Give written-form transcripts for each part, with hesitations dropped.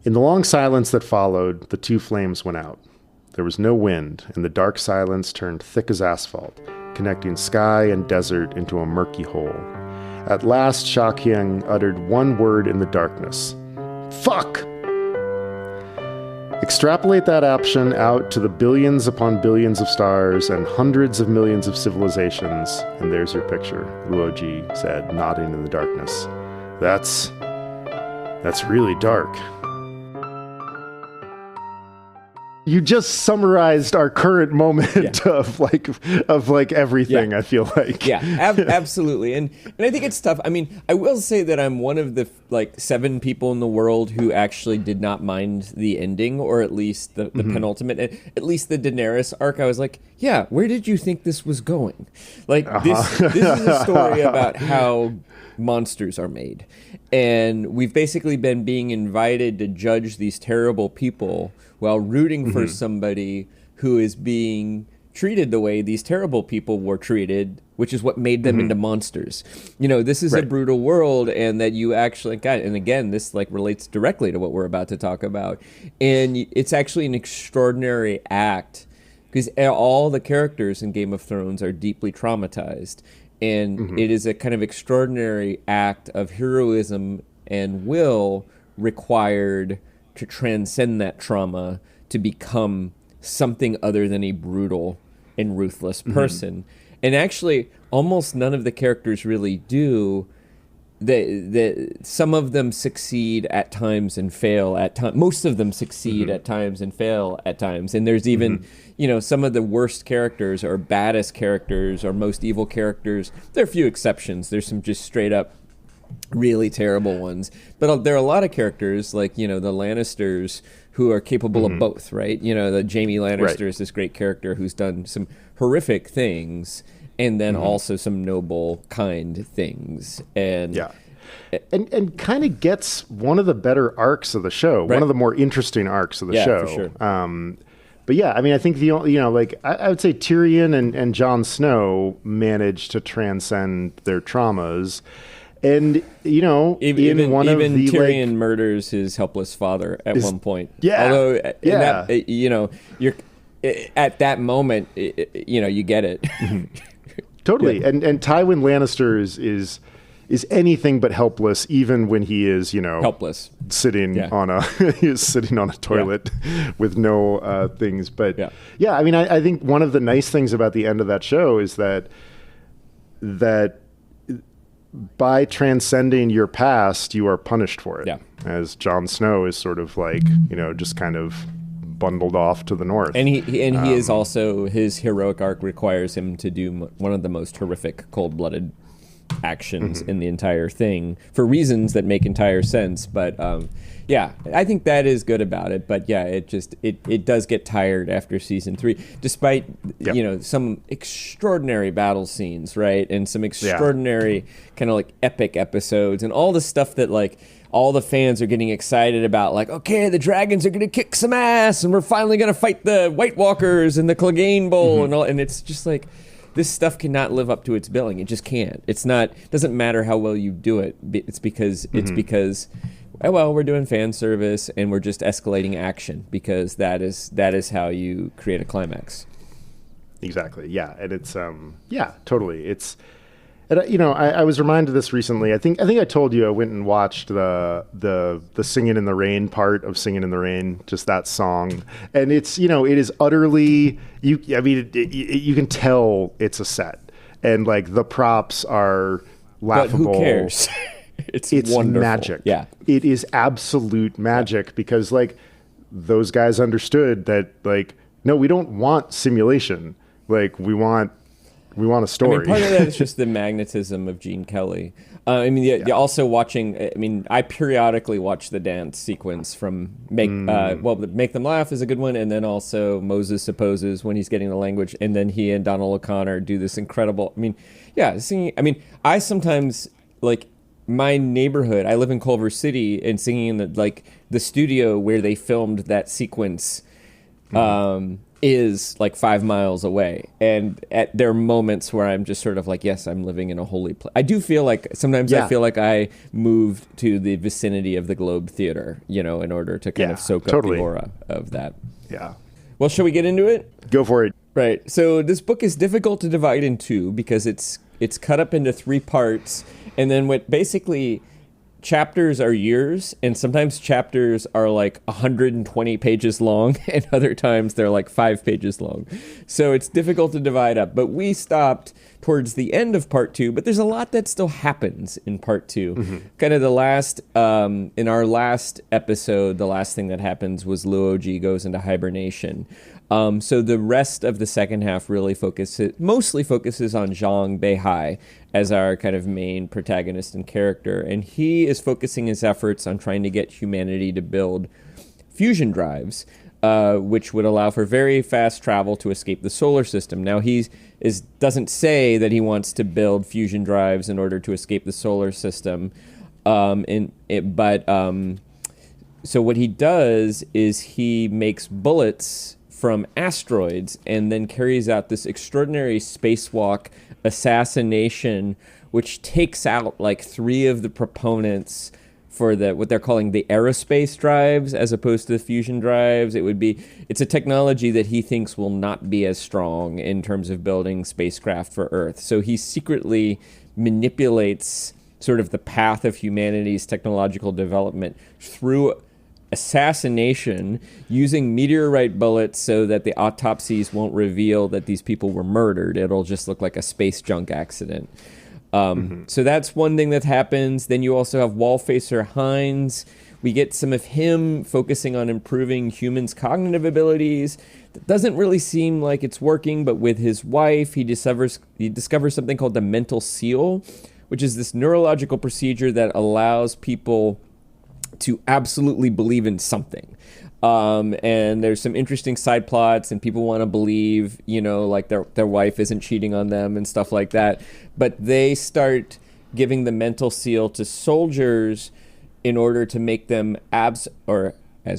In the long silence that followed, the two flames went out. There was no wind, and the dark silence turned thick as asphalt, connecting sky and desert into a murky hole. At last, Shakyung uttered one word in the darkness. Fuck! Extrapolate that option out to the billions upon billions of stars and hundreds of millions of civilizations, and there's your picture, Luoji said, nodding in the darkness. That's really dark. You just summarized our current moment of everything. Yeah. I feel like Absolutely, and I think it's tough. I mean, I will say that I'm one of the 7 people in the world who actually did not mind the ending, or at least the penultimate, at least the Daenerys arc. I was like, yeah, where did you think this was going? This is a story about how monsters are made, and we've basically been being invited to judge these terrible people while rooting for somebody who is being treated the way these terrible people were treated, which is what made them into monsters. This is a brutal world, and that you actually got, and again, this relates directly to what we're about to talk about. And it's actually an extraordinary act, because all the characters in Game of Thrones are deeply traumatized. And it is a kind of extraordinary act of heroism and will required to transcend that trauma to become something other than a brutal and ruthless person. And actually, almost none of the characters really do. Some of them succeed at times and fail at times. Most of them succeed at times and fail at times. And there's even, some of the worst characters or baddest characters or most evil characters. There are a few exceptions. There's some just straight up really terrible ones. But there are a lot of characters like, the Lannisters who are capable of both, right? The Jaime Lannister is this great character who's done some horrific things and then also some noble, kind things. And and kind of gets one of the better arcs of the show, one of the more interesting arcs of the show. For sure. But yeah, I mean, I think I would say Tyrion and Jon Snow managed to transcend their traumas. And, even Tyrion murders his helpless father at one point. Yeah. Although, you're at that moment, you get it. Totally. Yeah. And Tywin Lannister is anything but helpless, even when he is, helpless, sitting on a toilet with no things. But I mean, I think one of the nice things about the end of that show is that by transcending your past, you are punished for it. Yeah. As Jon Snow is sort of just kind of bundled off to the north. And he is also, his heroic arc requires him to do one of the most horrific, cold-blooded actions in the entire thing for reasons that make entire sense. But I think that is good about it. But it does get tired after season 3, despite some extraordinary battle scenes, right, and some extraordinary kind of epic episodes and all the stuff that all the fans are getting excited about, okay, the dragons are going to kick some ass and we're finally going to fight the White Walkers in the Clegane Bowl and all, and it's just this stuff cannot live up to its billing. It just can't. Doesn't matter how well you do it. It's because we're doing fan service and we're just escalating action, because that is how you create a climax. Exactly. Yeah. And it's totally. It's, I was reminded of this recently. I think I told you I went and watched the Singing in the Rain part of Singing in the Rain, just that song, and it's it is utterly you can tell it's a set, and the props are laughable. But who cares? It's wonderful. Magic. Yeah, it is absolute magic because those guys understood that no, we don't want simulation. We want a story. Part of that is just the magnetism of Gene Kelly. You're also watching. I periodically watch the dance sequence from Make Them Laugh is a good one, and then also Moses Supposes when he's getting the language, and then he and Donald O'Connor do this incredible. Singing. I sometimes my neighborhood. I live in Culver City, and singing in the studio where they filmed that sequence is like 5 miles away. And there are moments where I'm just sort of like, yes, I'm living in a holy place. I do feel like sometimes I feel like I moved to the vicinity of the Globe Theater, in order to kind of soak up the aura of that. Yeah. Well, shall we get into it? Go for it. Right. So this book is difficult to divide in two because it's cut up into 3 parts. And then what basically chapters are years, and sometimes chapters are like 120 pages long, and other times they're like 5 pages long. So it's difficult to divide up. But we stopped towards the end of part 2, but there's a lot that still happens in part 2. Mm-hmm. Kind of the last, in our last episode, the last thing that happens was Luoji goes into hibernation. So the rest of the second half really mostly focuses on Zhang Beihai as our kind of main protagonist and character. And he is focusing his efforts on trying to get humanity to build fusion drives, which would allow for very fast travel to escape the solar system. Now, doesn't say that he wants to build fusion drives in order to escape the solar system. So what he does is he makes bullets from asteroids and then carries out this extraordinary spacewalk assassination, which takes out like 3 of the proponents for what they're calling the aerospace drives as opposed to the fusion drives. It's a technology that he thinks will not be as strong in terms of building spacecraft for Earth. So he secretly manipulates sort of the path of humanity's technological development through assassination, using meteorite bullets so that the autopsies won't reveal that these people were murdered. It'll just look like a space junk accident. So that's one thing that happens. Then you also have Wallfacer Hines. We get some of him focusing on improving humans' cognitive abilities. That doesn't really seem like it's working, but with his wife, he discovers something called the mental seal, which is this neurological procedure that allows people to absolutely believe in something. And there's some interesting side plots, and people want to believe, like their wife isn't cheating on them and stuff like that. But they start giving the mental seal to soldiers in order to make them as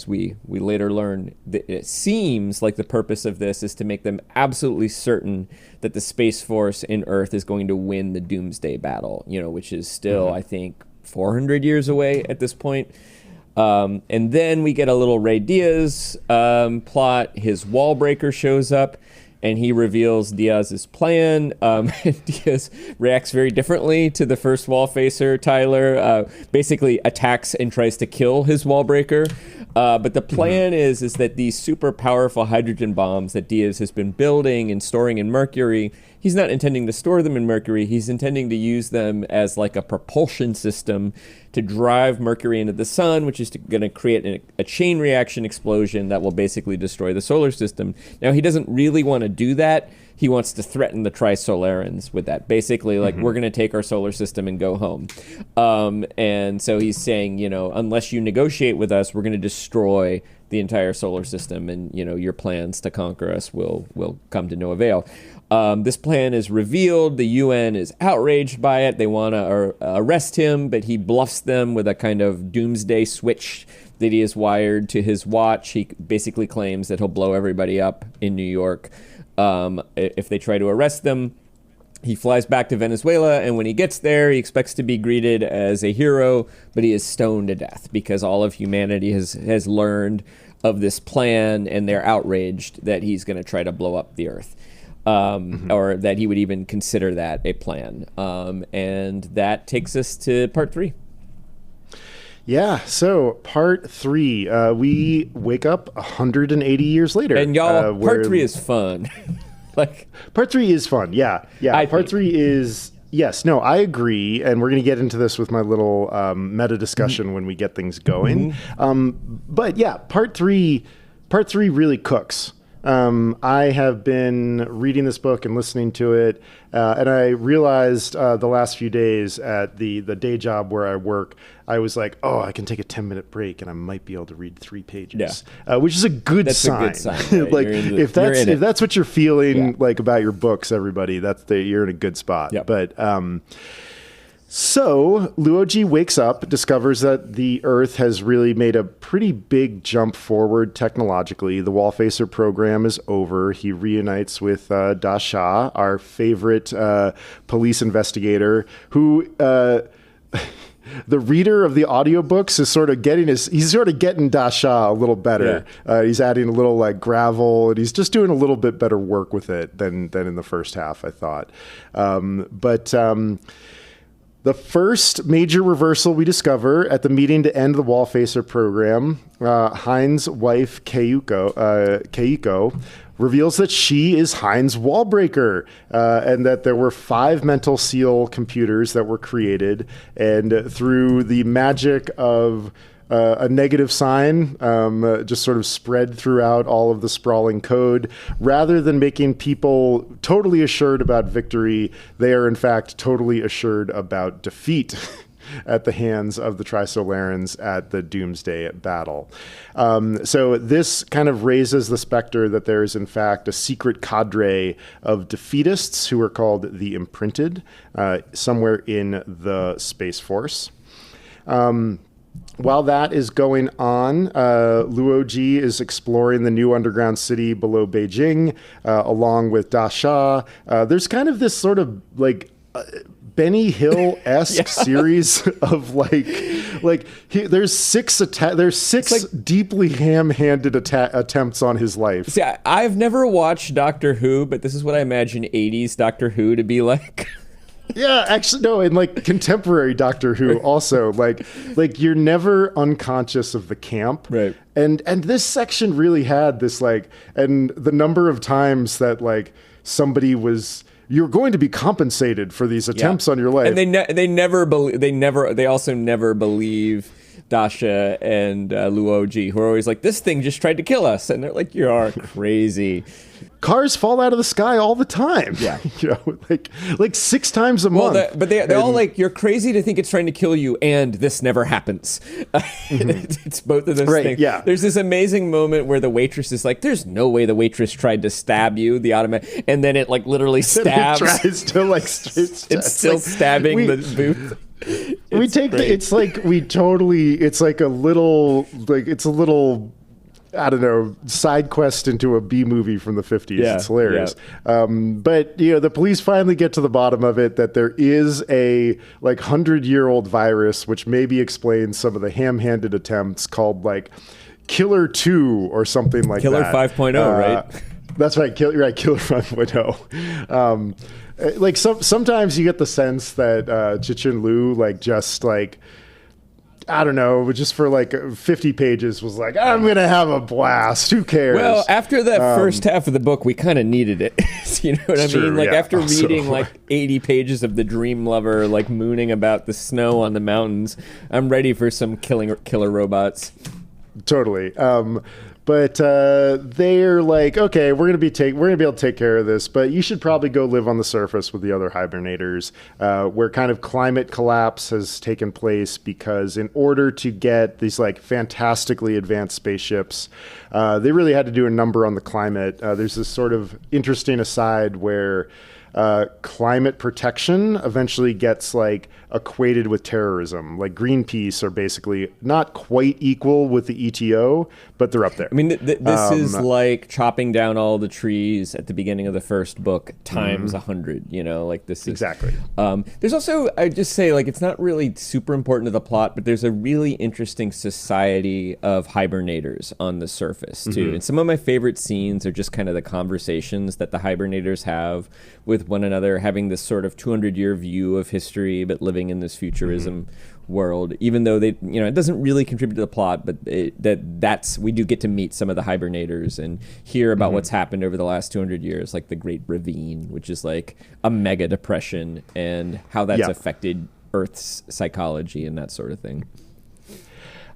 we later learn, it seems like the purpose of this is to make them absolutely certain that the Space Force in Earth is going to win the Doomsday Battle, which is still, I think, 400 years away at this point. And then we get a little Ray Diaz plot. His wall breaker shows up, and he reveals Diaz's plan. Diaz reacts very differently to the first wall facer, Tyler. Basically attacks and tries to kill his wall breaker. But the plan is that these super powerful hydrogen bombs that Diaz has been building and storing in Mercury, he's not intending to store them in Mercury. He's intending to use them as like a propulsion system to drive Mercury into the sun, which is going to create a chain reaction explosion that will basically destroy the solar system. Now, he doesn't really want to do that. He wants to threaten the Trisolarans with that. Basically, like, we're going to take our solar system and go home. And so he's saying, unless you negotiate with us, we're going to destroy the entire solar system, and, your plans to conquer us will come to no avail. This plan is revealed. The UN is outraged by it. They want to arrest him, but he bluffs them with a kind of doomsday switch that he has wired to his watch. He basically claims that he'll blow everybody up in New York if they try to arrest them. He flies back to Venezuela, and when he gets there, he expects to be greeted as a hero, but he is stoned to death because all of humanity has learned of this plan, and they're outraged that he's going to try to blow up the Earth. Or that he would even consider that a plan. And that takes us to part 3. Yeah, so part 3, we wake up 180 years later. And y'all, part 3 is fun. Part 3 is fun, yeah. Part 3 is... Yes, no, I agree, and we're going to get into this with my little meta discussion when we get things going. But yeah, part 3 really cooks. I have been reading this book and listening to it, and I realized the last few days at the day job where I work, I was like, oh, I can take a 10-minute break and I might be able to read 3 pages, which is a good sign. That's a good sign. Right? Like if that's what you're feeling like about your books, everybody, you're in a good spot. Yep. But So Luoji wakes up, discovers that the Earth has really made a pretty big jump forward technologically. The Wallfacer program is over. He reunites with Da Sha, our favorite police investigator, who the reader of the audiobooks is sort of getting Da Sha a little better. Yeah. He's adding a little like gravel, and he's just doing a little bit better work with it than in the first half, I thought. The first major reversal we discover at the meeting to end the Wallfacer program, Hein's wife, Keiko, reveals that she is Hein's Wallbreaker, and that there were 5 mental seal computers that were created, and through the magic of a negative sign just sort of spread throughout all of the sprawling code. Rather than making people totally assured about victory, they are in fact totally assured about defeat at the hands of the Trisolarans at the Doomsday battle. So this kind of raises the specter that there is in fact a secret cadre of defeatists who are called the Imprinted somewhere in the Space Force. While that is going on, Luoji is exploring the new underground city below Beijing, along with Da Sha. There's kind of this sort of like Benny Hill-esque series of there's six deeply ham-handed attempts on his life. See, I've never watched Doctor Who, but this is what I imagine 80s Doctor Who to be like. Yeah, actually, no, and like contemporary Doctor Who also, like you're never unconscious of the camp. Right. And this section really had this and the number of times that somebody was, you're going to be compensated for these attempts on your life. And they also never believe Dasha and Luoji, who are always like, this thing just tried to kill us. And they're like, you are crazy. Cars fall out of the sky all the time. Yeah. like 6 times a month. But they're all like, you're crazy to think it's trying to kill you, and this never happens. It's both of those things. Yeah. There's this amazing moment where the waitress is like, there's no way the waitress tried to stab you, the automatic, and then it literally stabs. It tries to it's still stabbing the booth. It's a little I don't know, side quest into a B movie from the 50s. Yeah, it's hilarious. Yeah. But the police finally get to the bottom of it, that there is a 100-year-old virus, which maybe explains some of the ham-handed attempts, called Killer 2 or something like Killer that. 5.0, right? That's right. Killer 5.0. Sometimes you get the sense that Cixin Liu just I don't know, just for 50 pages was like, I'm going to have a blast. Who cares? Well, after that first half of the book, we kind of needed it. You know what I mean? After reading 80 pages of the Dream Lover, mooning about the snow on the mountains, I'm ready for some killer robots. Totally. But they're like, okay, we're gonna be able to take care of this, but you should probably go live on the surface with the other hibernators, where kind of climate collapse has taken place, because in order to get these fantastically advanced spaceships, they really had to do a number on the climate. There's this sort of interesting aside where climate protection eventually gets equated with terrorism. Greenpeace are basically not quite equal with the ETO, but they're up there. I mean, this is like chopping down all the trees at the beginning of the first book times 100. This is exactly. There's also, I just say, it's not really super important to the plot, but there's a really interesting society of hibernators on the surface too. And some of my favorite scenes are just kind of the conversations that the hibernators have with one another, having this sort of 200-year view of history, but living in this futurism world, even though they, it doesn't really contribute to the plot, but we do get to meet some of the hibernators and hear about what's happened over the last 200 years, like the Great Ravine, which is a mega depression, and how that's affected Earth's psychology and that sort of thing.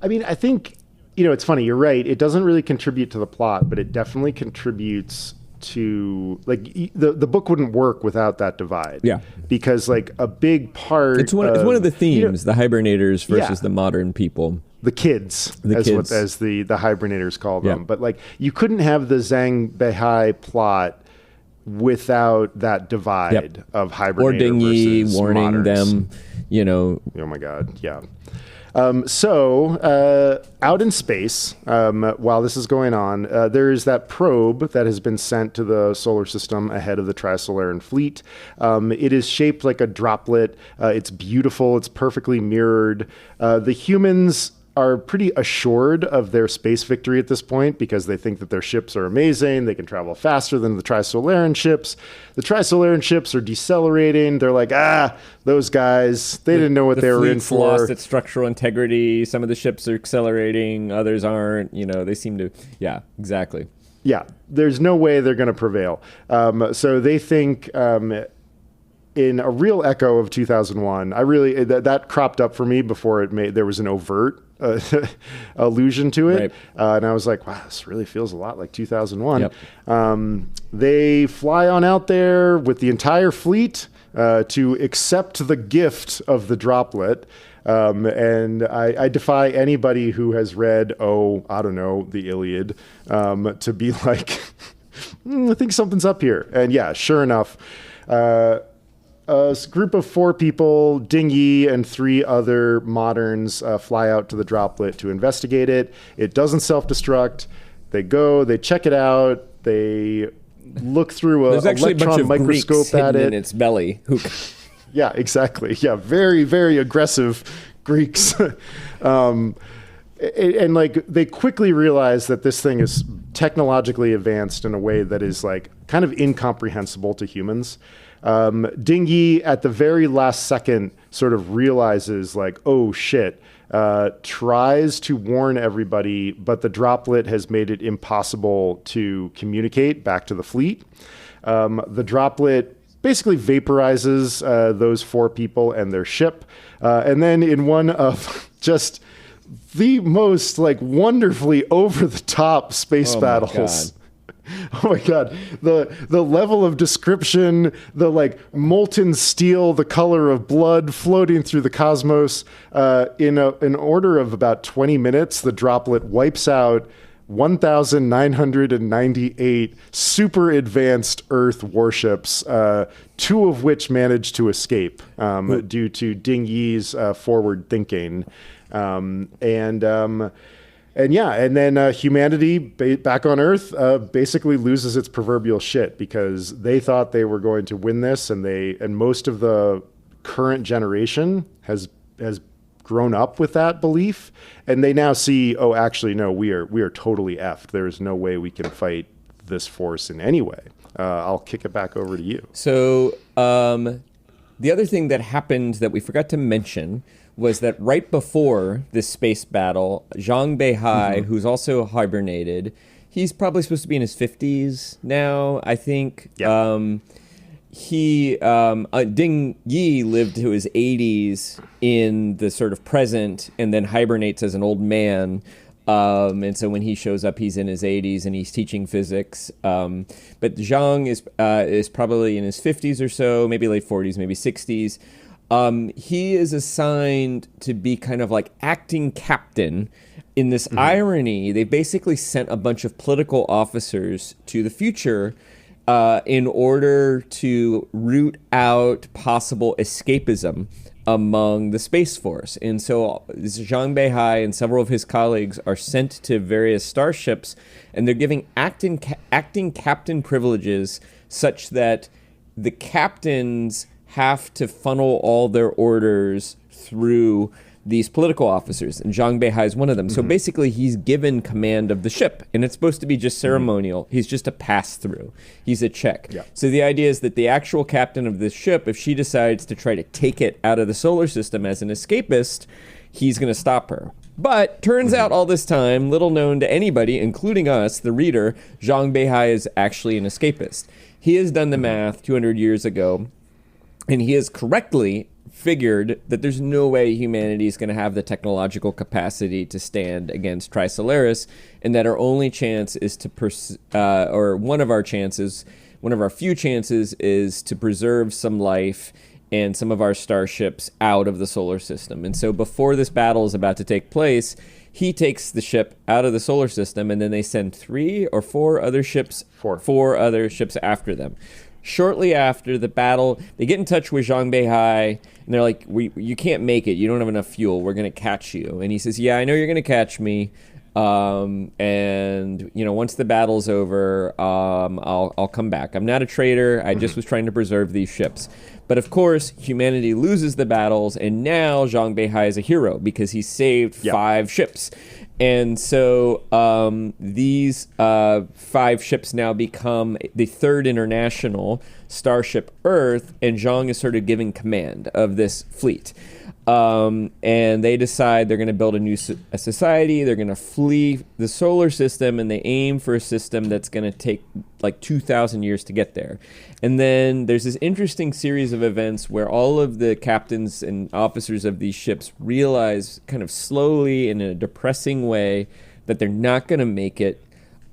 I mean, I think, it's funny, you're right. It doesn't really contribute to the plot, but it definitely contributes to the book wouldn't work without that divide. Yeah, because a big part it's one of the themes, the hibernators versus the modern people, the kids, as the hibernators call them. But you couldn't have the Zhang Beihai plot without that divide of hibernator or dinghy versus warning moderns. them, you know. Oh my God, yeah. Out in space, while this is going on, there's that probe that has been sent to the solar system ahead of the Trisolaran fleet. It is shaped like a droplet. It's beautiful. It's perfectly mirrored. The humans are pretty assured of their space victory at this point because they think that their ships are amazing. They can travel faster than the Trisolaran ships. The Trisolaran ships are decelerating. They're like, those guys, they didn't know what they were in for. Lost its structural integrity. Some of the ships are accelerating, others aren't. You know, they seem to, yeah, exactly. Yeah, there's no way they're going to prevail. So they think in a real echo of 2001, I really, that cropped up for me before there was an overt allusion to it. Right. And I was like, wow, this really feels a lot like 2001. Yep. They fly on out there with the entire fleet to accept the gift of the droplet. And I defy anybody who has read, I don't know, the Iliad, to be like, I think something's up here. And yeah, sure enough, a group of 4 people, Dinghy and 3 other moderns, fly out to the droplet to investigate it. It doesn't self-destruct. They go, they check it out, they look through There's a actually electron a bunch of microscope Greeks at hidden it. in its belly. Yeah, exactly. Yeah, very, very aggressive Greeks. And like they quickly realize that this thing is technologically advanced in a way that is like kind of incomprehensible to humans. Dinghy at the very last second sort of realizes like, oh shit, tries to warn everybody, but the droplet has made it impossible to communicate back to the fleet. The droplet basically vaporizes those 4 people and their ship. And then in one of just the most like wonderfully over the top space battles. Oh my God. The level of description, the like molten steel, the color of blood floating through the cosmos, in an order of about 20 minutes, the droplet wipes out 1,998 super advanced Earth warships, 2 of which managed to escape due to Dinghy's forward thinking. And then humanity back on Earth basically loses its proverbial shit because they thought they were going to win this, and most of the current generation has grown up with that belief, and they now see, oh, actually, no, we are totally effed. There is no way we can fight this force in any way. I'll kick it back over to you. So the other thing that happened that we forgot to mention was that right before this space battle, Zhang Beihai, who's also hibernated, he's probably supposed to be in his 50s now, I think. Yep. Ding Yi lived to his 80s in the sort of present and then hibernates as an old man. And so when he shows up, he's in his 80s and he's teaching physics. But Zhang is probably in his 50s or so, maybe late 40s, maybe 60s. He is assigned to be kind of like acting captain. In this irony, they basically sent a bunch of political officers to the future in order to root out possible escapism among the Space Force. And so Zhang Beihai and several of his colleagues are sent to various starships, and they're giving acting captain privileges such that the captains have to funnel all their orders through these political officers, and Zhang Beihai is one of them. So basically, he's given command of the ship, and it's supposed to be just ceremonial. He's just a pass-through. He's a check. Yeah. So the idea is that the actual captain of this ship, if she decides to try to take it out of the solar system as an escapist, he's going to stop her. But turns out all this time, little known to anybody, including us, the reader, Zhang Beihai is actually an escapist. He has done the math 200 years ago, and he has correctly figured that there's no way humanity is going to have the technological capacity to stand against Trisolaris, and that our only chance is to one of our few chances is to preserve some life and some of our starships out of the solar system. And so before this battle is about to take place, he takes the ship out of the solar system, and then they send 3 or 4 other ships, 4 other ships after them. shortly after the battle, they get in touch with Zhang Beihai, and they're like, you can't make it. You don't have enough fuel. We're going to catch you. And he says, yeah, I know you're going to catch me. And once the battle's over, I'll come back. I'm not a traitor. I just was trying to preserve these ships. But of course, humanity loses the battles, and now Zhang Beihai is a hero because he saved 5 ships. And so these 5 ships now become the 3rd International, Starship Earth, and Zhang is sort of giving command of this fleet. And they decide they're going to build a new society. They're going to flee the solar system, and they aim for a system that's going to take like 2,000 years to get there. And then there's this interesting series of events where all of the captains and officers of these ships realize kind of slowly in a depressing way that they're not going to make it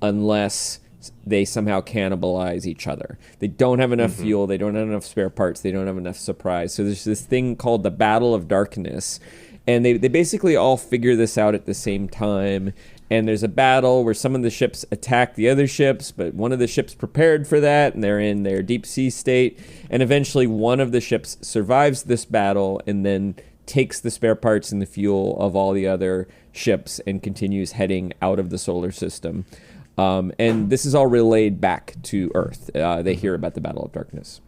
unless they somehow cannibalize each other. They don't have enough fuel. They don't have enough spare parts. They don't have enough supplies. So there's this thing called the Battle of Darkness. And they basically all figure this out at the same time. And there's a battle where some of the ships attack the other ships, but one of the ships prepared for that, and they're in their deep sea state. And eventually one of the ships survives this battle and then takes the spare parts and the fuel of all the other ships and continues heading out of the solar system. And this is all relayed back to Earth. They hear about the Battle of Darkness.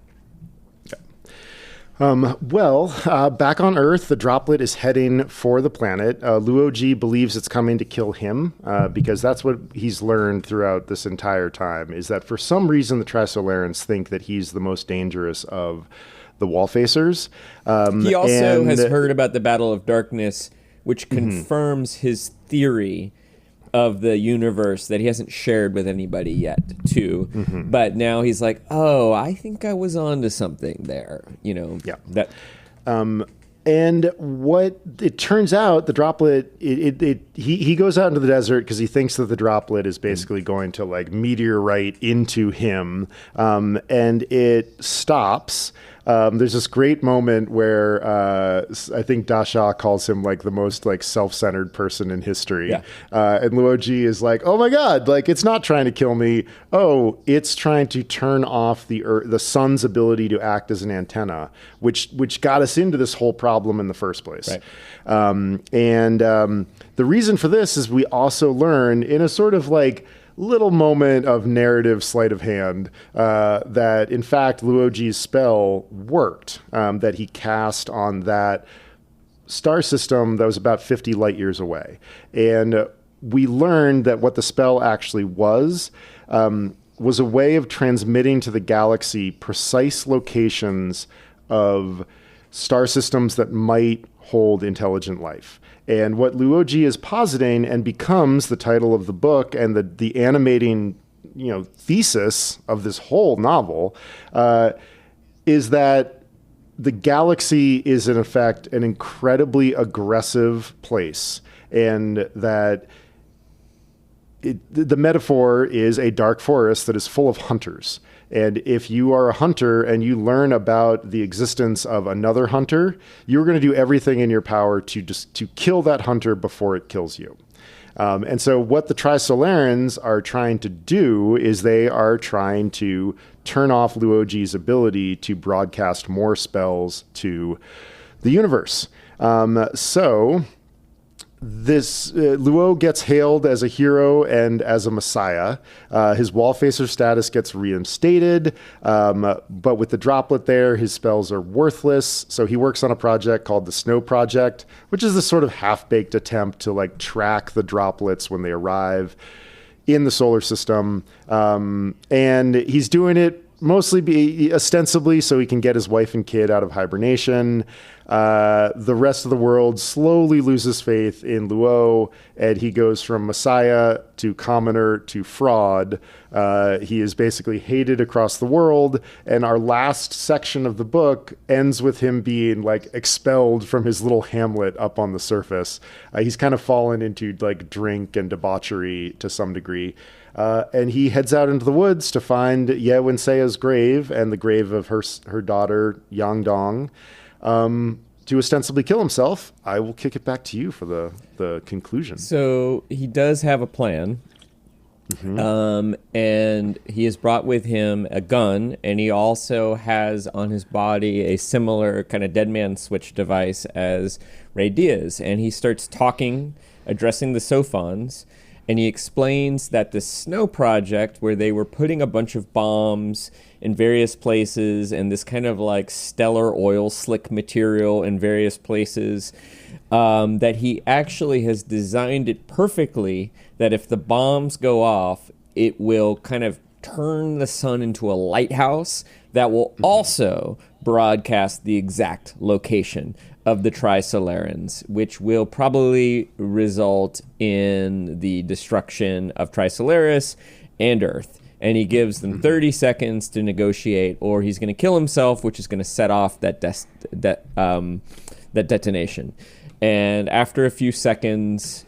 Back on Earth, the droplet is heading for the planet. Luoji believes it's coming to kill him because that's what he's learned throughout this entire time, is that for some reason the Trisolarans think that he's the most dangerous of the Wallfacers. He also has heard about the Battle of Darkness, which confirms his theory of the universe that he hasn't shared with anybody yet, too. But now he's like, oh, I think I was onto something there. And what it turns out, the droplet, he goes out into the desert because he thinks that the droplet is basically going to like meteorite into him, and it stops. There's this great moment where I think Dasha calls him like the most like self-centered person in history. And Luoji is like, oh my God, like it's not trying to kill me. Oh, it's trying to turn off the sun's ability to act as an antenna, which got us into this whole problem in the first place. The reason for this is we also learn in a sort of like little moment of narrative sleight of hand that in fact Luoji's spell worked, that he cast on that star system that was about 50 light years away. And we learned that what the spell actually was a way of transmitting to the galaxy precise locations of star systems that might hold intelligent life. And what Luoji is positing, and becomes the title of the book and the animating, thesis of this whole novel, is that the galaxy is in effect an incredibly aggressive place, and that the metaphor is a dark forest that is full of hunters. And if you are a hunter and you learn about the existence of another hunter, you're going to do everything in your power to kill that hunter before it kills you. And so what the Trisolarans are trying to do is they are trying to turn off Luoji's ability to broadcast more spells to the universe. This Luo gets hailed as a hero and as a messiah. His Wallfacer status gets reinstated, but with the droplet there, his spells are worthless. So he works on a project called the Snow Project, which is this sort of half-baked attempt to like track the droplets when they arrive in the solar system. And he's doing it mostly ostensibly so he can get his wife and kid out of hibernation. The rest of the world slowly loses faith in Luo, and he goes from messiah to commoner to fraud. He is basically hated across the world, and our last section of the book ends with him being like expelled from his little hamlet up on the surface. He's kind of fallen into like drink and debauchery to some degree. And he heads out into the woods to find Ye Wensea's grave and the grave of her daughter, Yang Dong, to ostensibly kill himself. I will kick it back to you for the conclusion. So he does have a plan. And he has brought with him a gun, and he also has on his body a similar kind of dead man switch device as Ray Diaz. And he starts talking, addressing the Sophons, and he explains that the Snow Project, where they were putting a bunch of bombs in various places and this kind of like stellar oil slick material in various places, that he actually has designed it perfectly that if the bombs go off, it will kind of turn the sun into a lighthouse that will also broadcast the exact location of the Trisolarans, which will probably result in the destruction of Trisolaris and Earth. And he gives them 30 seconds to negotiate, or he's going to kill himself, which is going to set off that detonation. And after a few seconds,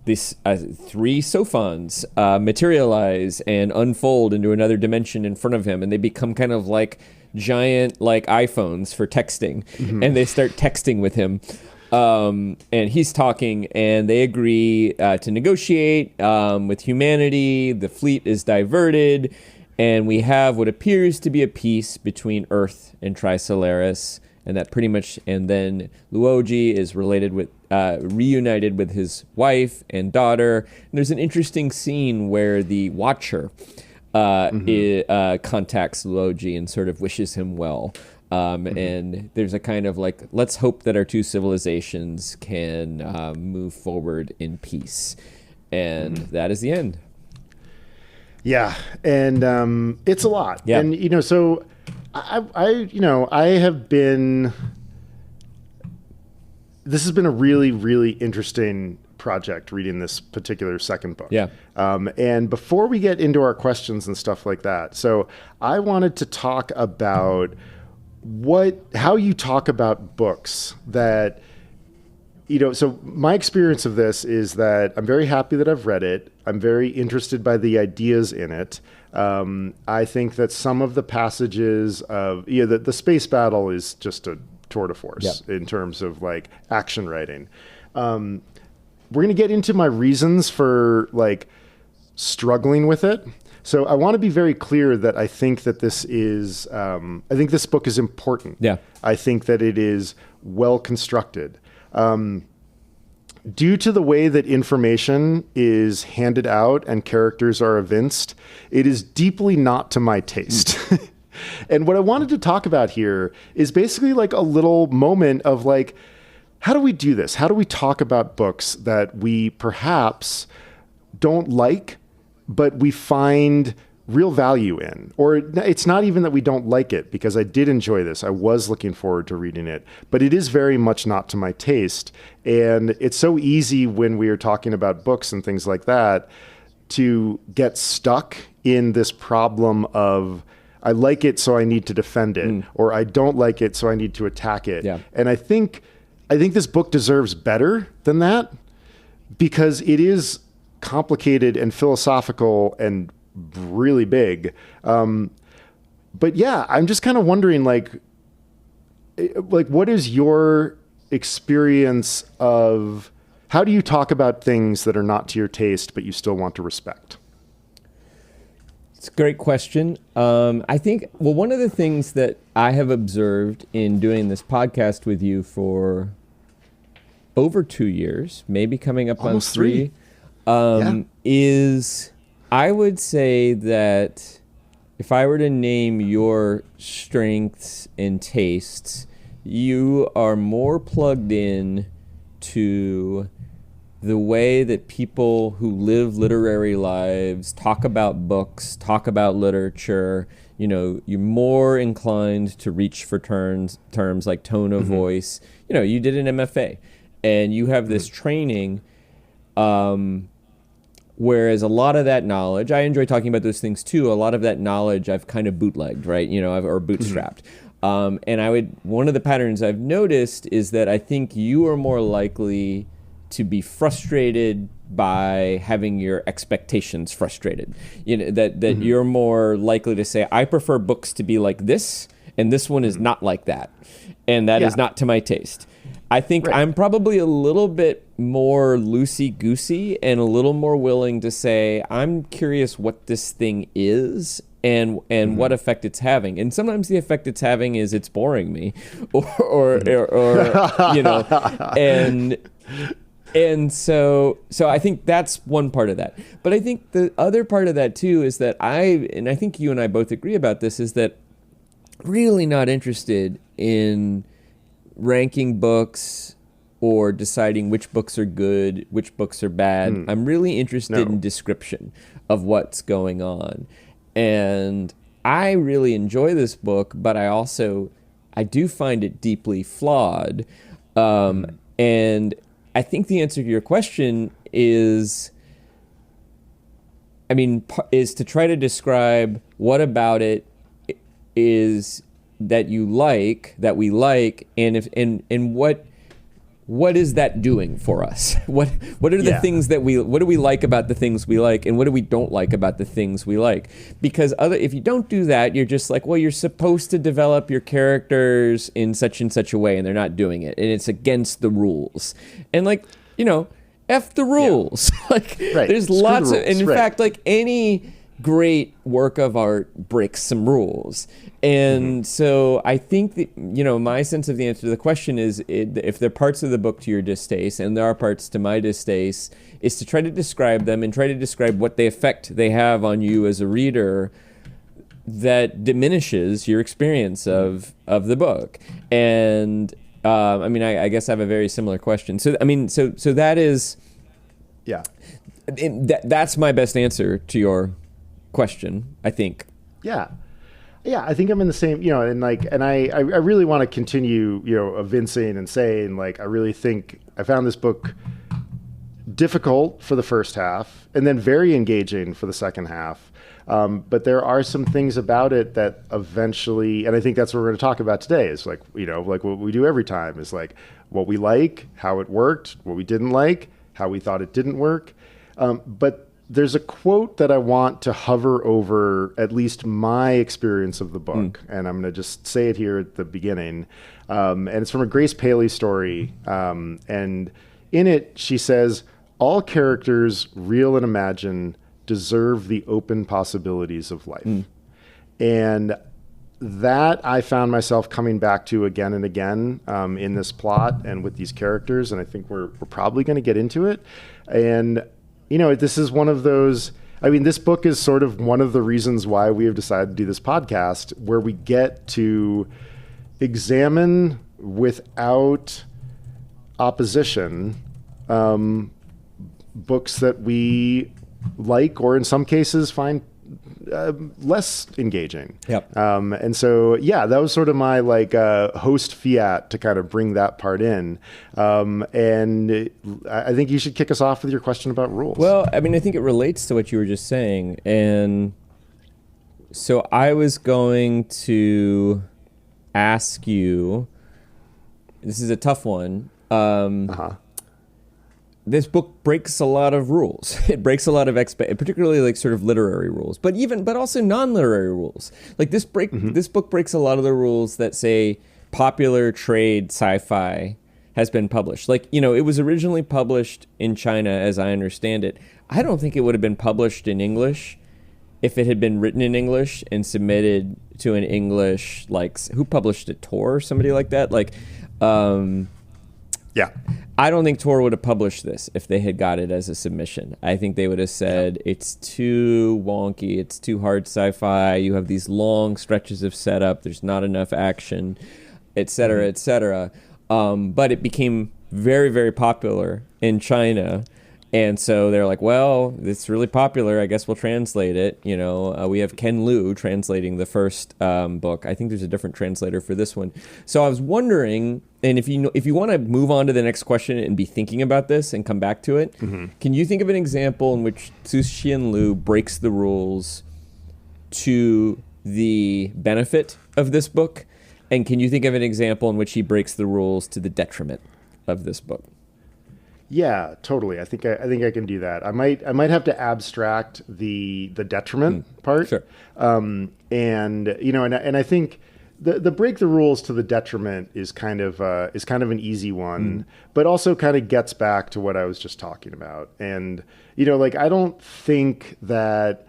these 3 Sophons materialize and unfold into another dimension in front of him, and they become kind of like giant like iPhones for texting, and they start texting with him. And he's talking, and they agree to negotiate with humanity. The fleet is diverted, and we have what appears to be a peace between Earth and Trisolaris. And that pretty much, and then Luoji is reunited with his wife and daughter. And there's an interesting scene where the Watcher contacts Luoji and sort of wishes him well. And there's a kind of like, let's hope that our 2 civilizations can move forward in peace. And that is the end. Yeah. And it's a lot. Yeah. And, so I have been, this has been a really, really interesting project reading this particular second book. Yeah. And before we get into our questions and stuff like that, so I wanted to talk about how you talk about books that, so my experience of this is that I'm very happy that I've read it. I'm very interested by the ideas in it. I think that some of the passages of, the space battle is just a tour de force in terms of like action writing. We're going to get into my reasons for like struggling with it. So I want to be very clear that I think that this is, I think this book is important. Yeah. I think that it is well constructed. Due to the way that information is handed out and characters are evinced, it is deeply not to my taste. And what I wanted to talk about here is basically like a little moment of like, how do we do this? How do we talk about books that we perhaps don't like, but we find real value in? Or it's not even that we don't like it, because I did enjoy this. I was looking forward to reading it, but it is very much not to my taste. And it's so easy when we are talking about books and things like that to get stuck in this problem of, I like it, so I need to defend it, or I don't like it, so I need to attack it. Yeah. And I think this book deserves better than that, because it is complicated and philosophical and really big. But yeah, I'm just kind of wondering, like what is your experience of, how do you talk about things that are not to your taste, but you still want to respect? It's a great question. I think, one of the things that I have observed in doing this podcast with you for over 2 years, maybe coming up almost on 3, is I would say that if I were to name your strengths and tastes, you are more plugged in to the way that people who live literary lives talk about books, talk about literature. You're more inclined to reach for terms like tone of voice. You did an MFA, and you have this training. Whereas a lot of that knowledge, I enjoy talking about those things too. A lot of that knowledge I've kind of bootlegged, right? Or bootstrapped. And one of the patterns I've noticed is that I think you are more likely to be frustrated by having your expectations frustrated. That you're more likely to say, I prefer books to be like this, and this one is not like that. And that is not to my taste. I think Right. I'm probably a little bit more loosey-goosey and a little more willing to say, I'm curious what this thing is and what effect it's having. And sometimes the effect it's having is it's boring me or and so I think that's one part of that. But I think the other part of that too is that I think you and I both agree about this, is that really not interested in ranking books or deciding which books are good, which books are bad. I'm really interested in description of what's going on. And I really enjoy this book, but I do find it deeply flawed. And I think the answer to your question is to try to describe what about it is that we like, and what is that doing for us? What are the things what do we like about the things we like, and what do we don't like about the things we like? Because if you don't do that, you're just like, well, you're supposed to develop your characters in such and such a way, and they're not doing it, and it's against the rules. And F the rules. There's Screw lots the of, and in rules. fact, any great work of art breaks some rules. And so I think that, my sense of the answer to the question is, if there are parts of the book to your distaste, and there are parts to my distaste, is to try to describe them and try to describe what the effect they have on you as a reader that diminishes your experience of the book. And I guess I have a very similar question. So that is, that's my best answer to your question, I think. Yeah, I think I'm in the same, and I really want to continue, evincing and saying, I really think I found this book difficult for the first half and then very engaging for the second half. But there are some things about it that eventually, and I think that's what we're going to talk about today, is like what we do every time, is what we like, how it worked, what we didn't like, how we thought it didn't work. But there's a quote that I want to hover over at least my experience of the book, and I'm going to just say it here at the beginning. And it's from a Grace Paley story. And in it, she says, "All characters, real and imagined, deserve the open possibilities of life." And that I found myself coming back to again and again in this plot and with these characters. And I think we're probably going to get into it. And this is one of those, this book is sort of one of the reasons why we have decided to do this podcast, where we get to examine without opposition books that we like, or in some cases find less engaging. Yep. And so, that was sort of my host fiat to kind of bring that part in. And I think you should kick us off with your question about rules. Well, I think it relates to what you were just saying. And so I was going to ask you, this is a tough one. This book breaks a lot of rules. It breaks a lot of particularly sort of literary rules, but also non-literary rules. This book breaks a lot of the rules that say popular trade sci-fi has been published. It was originally published in China, as I understand it. I don't think it would have been published in English if it had been written in English and submitted to an English, who published it? Tor, somebody like that? I don't think Tor would have published this if they had got it as a submission. I think they would have said, it's too wonky, it's too hard sci-fi, you have these long stretches of setup, there's not enough action, et cetera, et cetera. But it became very, very popular in China. And so they're like, well, it's really popular. I guess we'll translate it. We have Ken Liu translating the first book. I think there's a different translator for this one. So I was wondering, and if you want to move on to the next question and be thinking about this and come back to it, can you think of an example in which Cixin Liu breaks the rules to the benefit of this book? And can you think of an example in which he breaks the rules to the detriment of this book? Yeah, totally. I think I can do that. I might have to abstract the detriment part. Sure. And I think the break the rules to the detriment is kind of an easy one, but also kind of gets back to what I was just talking about. And like I don't think that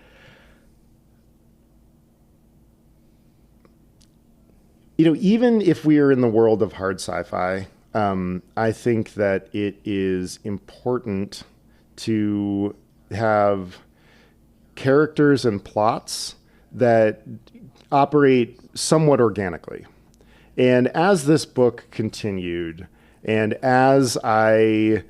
even if we are in the world of hard sci-fi, I think that it is important to have characters and plots that operate somewhat organically. And as this book continued, and as I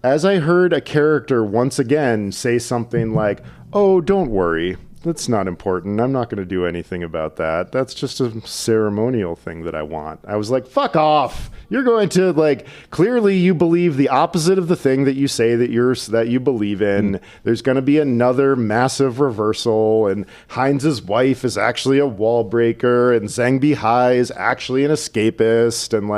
heard a character once again say something like, "Oh, don't worry, that's not important. I'm not going to do anything about that. That's just a ceremonial thing that I want." I was like, fuck off. You're going to clearly you believe the opposite of the thing that you say that you believe in. There's going to be another massive reversal, and Heinz's wife is actually a wall breaker, and Zhang Bihai is actually an escapist. And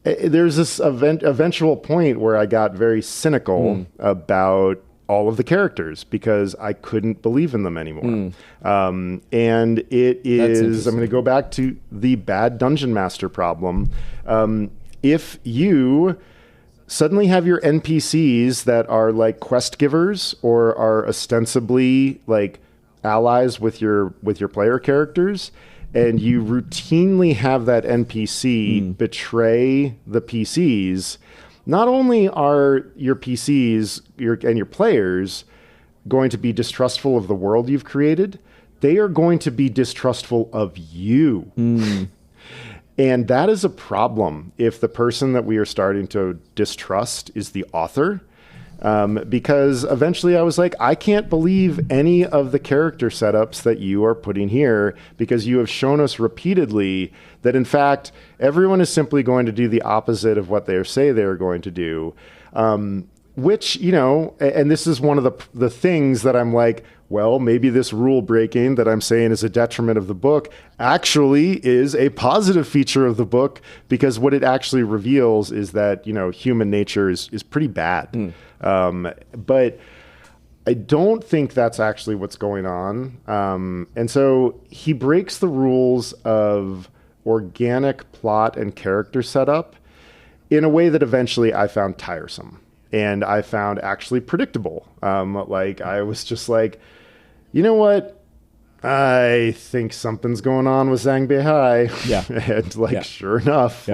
there's this eventual point where I got very cynical about all of the characters because I couldn't believe in them anymore. And it is, I'm going to go back to the bad dungeon master problem. If you suddenly have your NPCs that are quest givers or are ostensibly allies with your player characters, and you routinely have that NPC betray the PCs, not only are your PCs and your players going to be distrustful of the world you've created, they are going to be distrustful of you. And that is a problem if the person that we are starting to distrust is the author. Because eventually I was like, I can't believe any of the character setups that you are putting here, because you have shown us repeatedly that, in fact, everyone is simply going to do the opposite of what they say they're going to do. Which, and this is one of the things that I'm like, well, maybe this rule breaking that I'm saying is a detriment of the book actually is a positive feature of the book, because what it actually reveals is that, human nature is pretty bad. But I don't think that's actually what's going on. And so he breaks the rules of organic plot and character setup in a way that eventually I found tiresome and I found actually predictable. I was just like, you know what? I think something's going on with Zhang Beihai. Yeah. And sure enough,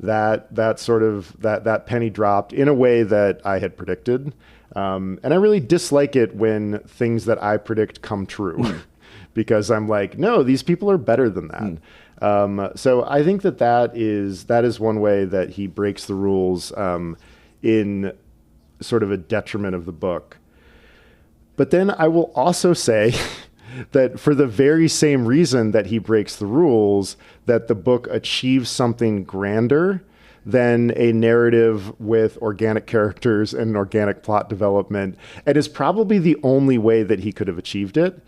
that penny dropped in a way that I had predicted. And I really dislike it when things that I predict come true because I'm like, no, these people are better than that. So I think that is one way that he breaks the rules in sort of a detriment of the book. But then I will also say that for the very same reason that he breaks the rules, that the book achieves something grander than a narrative with organic characters and organic plot development, and is probably the only way that he could have achieved it.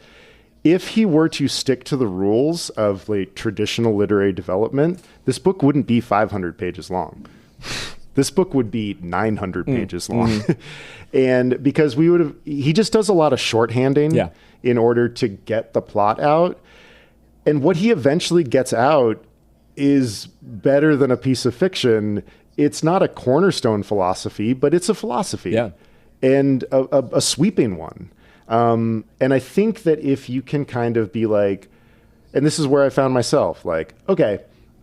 If he were to stick to the rules of traditional literary development, this book wouldn't be 500 pages long. This book would be 900 pages long. And because he just does a lot of shorthanding in order to get the plot out. And what he eventually gets out is better than a piece of fiction. It's not a cornerstone philosophy, but it's a philosophy. And a sweeping one. And I think that if you can kind of be like, and this is where I found myself, okay,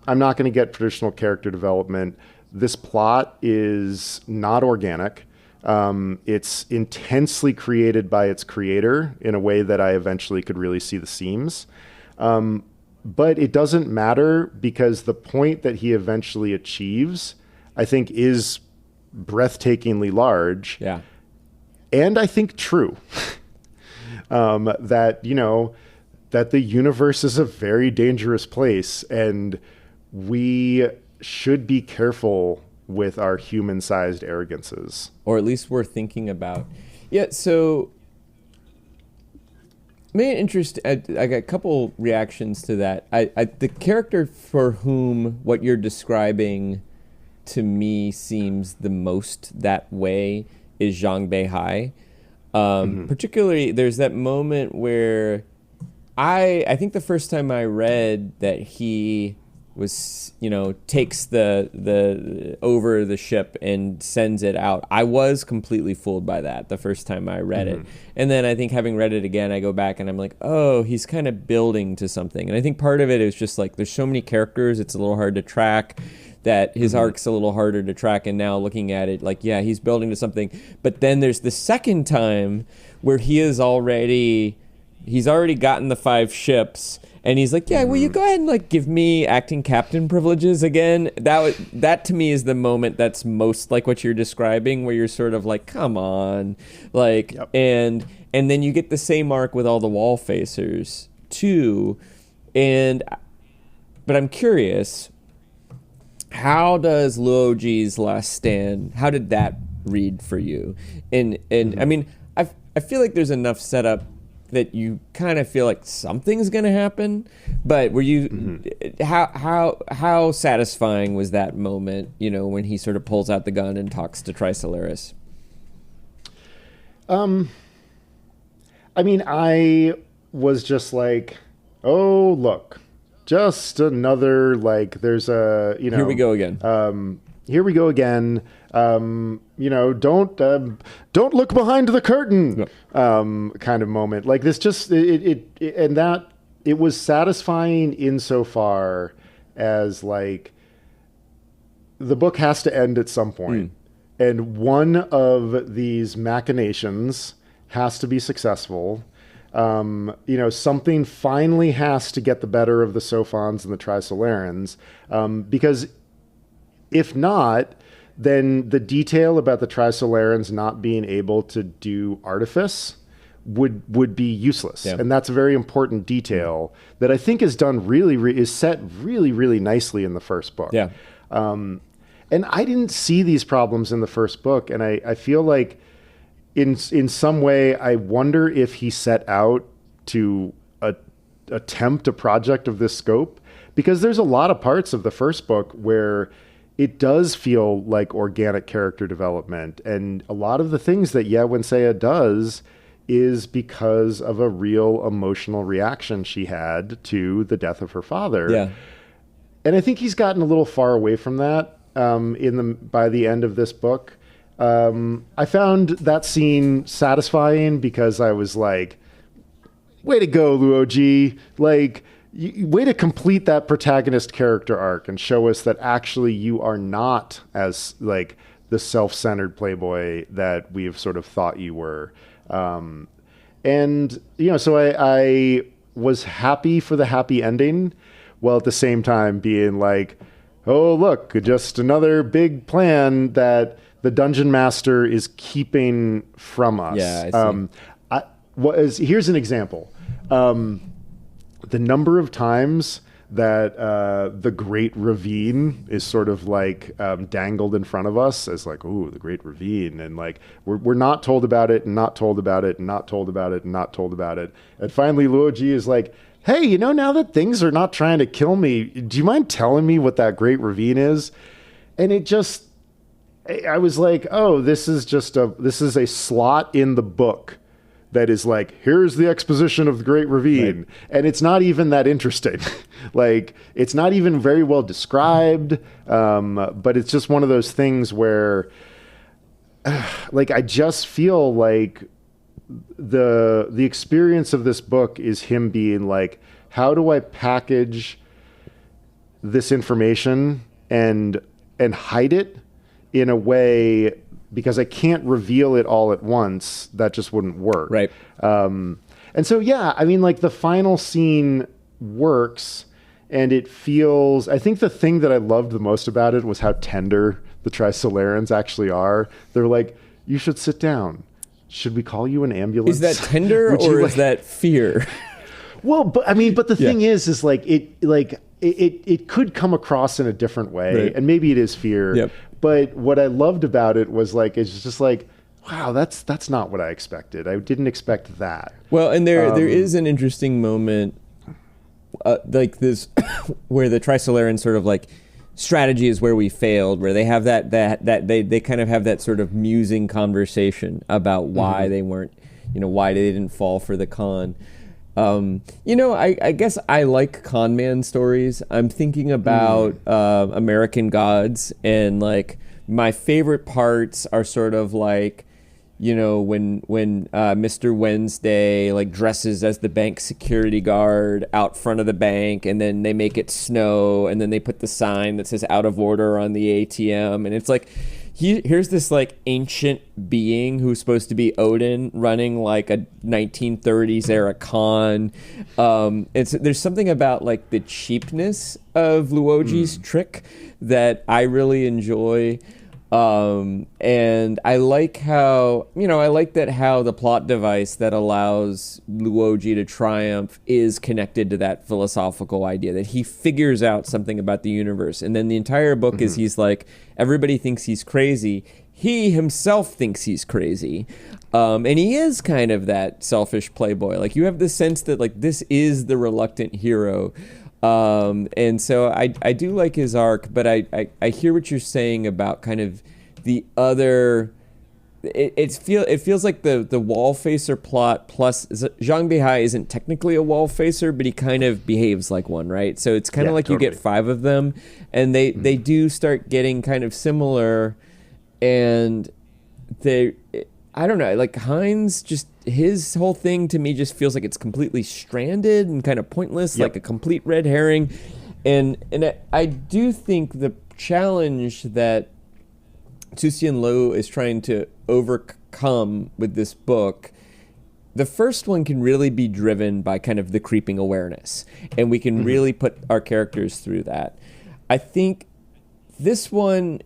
I'm not going to get traditional character development. This plot is not organic. It's intensely created by its creator in a way that I eventually could really see the seams. But it doesn't matter, because the point that he eventually achieves, I think, is breathtakingly large. Yeah. And I think true. That the universe is a very dangerous place, and we should be careful with our human-sized arrogances. Or at least we're thinking about. Yeah, so main interest, I got a couple reactions to that. The character for whom what you're describing to me seems the most that way is Zhang Beihai. Particularly, there's that moment where I think the first time I read that he was, takes the over the ship and sends it out, I was completely fooled by that the first time I read it. And then I think having read it again, I go back and I'm like, oh, he's kind of building to something. And I think part of it is just like there's so many characters, it's a little hard to track, that his arc's a little harder to track. And now looking at it, like, yeah, he's building to something. But then there's the second time where he's already gotten the 5 ships, and he's like, yeah, will you go ahead and like give me acting captain privileges again? That to me is the moment that's most like what you're describing, where you're sort of like, come on, like, and then you get the same arc with all the wall facers too, but I'm curious, how does Luoji's Last Stand? How did that read for you? And I mean, I feel like there's enough setup that you kind of feel like something's going to happen, but were you how satisfying was that moment, when he sort of pulls out the gun and talks to Trisolaris? I mean, I was just like, oh, look, just another, like, there's a, here we go again. Here we go again. Don't look behind the curtain, kind of moment. Like this, just and that it was satisfying insofar as like the book has to end at some point, and one of these machinations has to be successful. Something finally has to get the better of the Sophons and the Trisolarans, because if not, then the detail about the Trisolarans not being able to do artifice would be useless. Yeah. And that's a very important detail that I think is done is set really, really nicely in the first book. Yeah. And I didn't see these problems in the first book. And I feel like in some way, I wonder if he set out to attempt a project of this scope, because there's a lot of parts of the first book where it does feel like organic character development. And a lot of the things that Ye Wenxia does is because of a real emotional reaction she had to the death of her father. Yeah. And I think he's gotten a little far away from that by the end of this book. I found that scene satisfying because I was like, way to go, Luoji. Like, way to complete that protagonist character arc and show us that actually you are not as like the self-centered playboy that we have sort of thought you were. So I was happy for the happy ending, while at the same time being like, oh, look, just another big plan that the dungeon master is keeping from us. Yeah, I see. Here's an example. The number of times that the Great Ravine is sort of like dangled in front of us as like, ooh, the Great Ravine. And like, we're not told about it and not told about it and not told about it and not told about it. And finally, Luoji is like, hey, now that things are not trying to kill me, do you mind telling me what that Great Ravine is? And I was like, oh, this is a slot in the book that is like, here's the exposition of the Great Ravine. Right. And it's not even that interesting. Like, it's not even very well described. But it's just one of those things where, like, I just feel like the experience of this book is him being like, how do I package this information and hide it in a way, because I can't reveal it all at once. That just wouldn't work. Right. And so, yeah, I mean, like, the final scene works, and it feels, I think the thing that I loved the most about it was how tender the Trisolarans actually are. They're like, you should sit down. Should we call you an ambulance? Is that tender or is that fear? Well, but the thing is like, it could come across in a different way, right. And maybe it is fear. Yep. But what I loved about it was like, it's just like, wow, that's not what I expected. I didn't expect that. Well, and there is an interesting moment, like this, where the Trisolarans sort of like, strategy is where we failed, where they have that they kind of have that sort of musing conversation about why they weren't, why they didn't fall for the con. I guess I like con man stories. I'm thinking about American Gods, and like my favorite parts are sort of like, when Mr. Wednesday like dresses as the bank security guard out front of the bank, and then they make it snow, and then they put the sign that says "out of order" on the ATM, and it's like, here's this like ancient being who's supposed to be Odin running like a 1930s era con. There's something about like the cheapness of Luoji's trick that I really enjoy. And I like how the plot device that allows Luoji to triumph is connected to that philosophical idea that he figures out something about the universe. And then the entire book is he's like, everybody thinks he's crazy. He himself thinks he's crazy. And he is kind of that selfish playboy. Like, you have the sense that like this is the reluctant hero. And so I do like his arc, but I hear what you're saying about kind of the other. It feels like the wall facer plot plus Zhang Beihai isn't technically a wall facer, but he kind of behaves like one, right? So it's kind of like totally. You get 5 of them, and they do start getting kind of similar, and I don't know, like Heinz, just his whole thing to me just feels like it's completely stranded and kind of pointless, like a complete red herring. And I do think the challenge that Cixin Liu is trying to overcome with this book, the first one can really be driven by kind of the creeping awareness, and we can really put our characters through that. I think this one,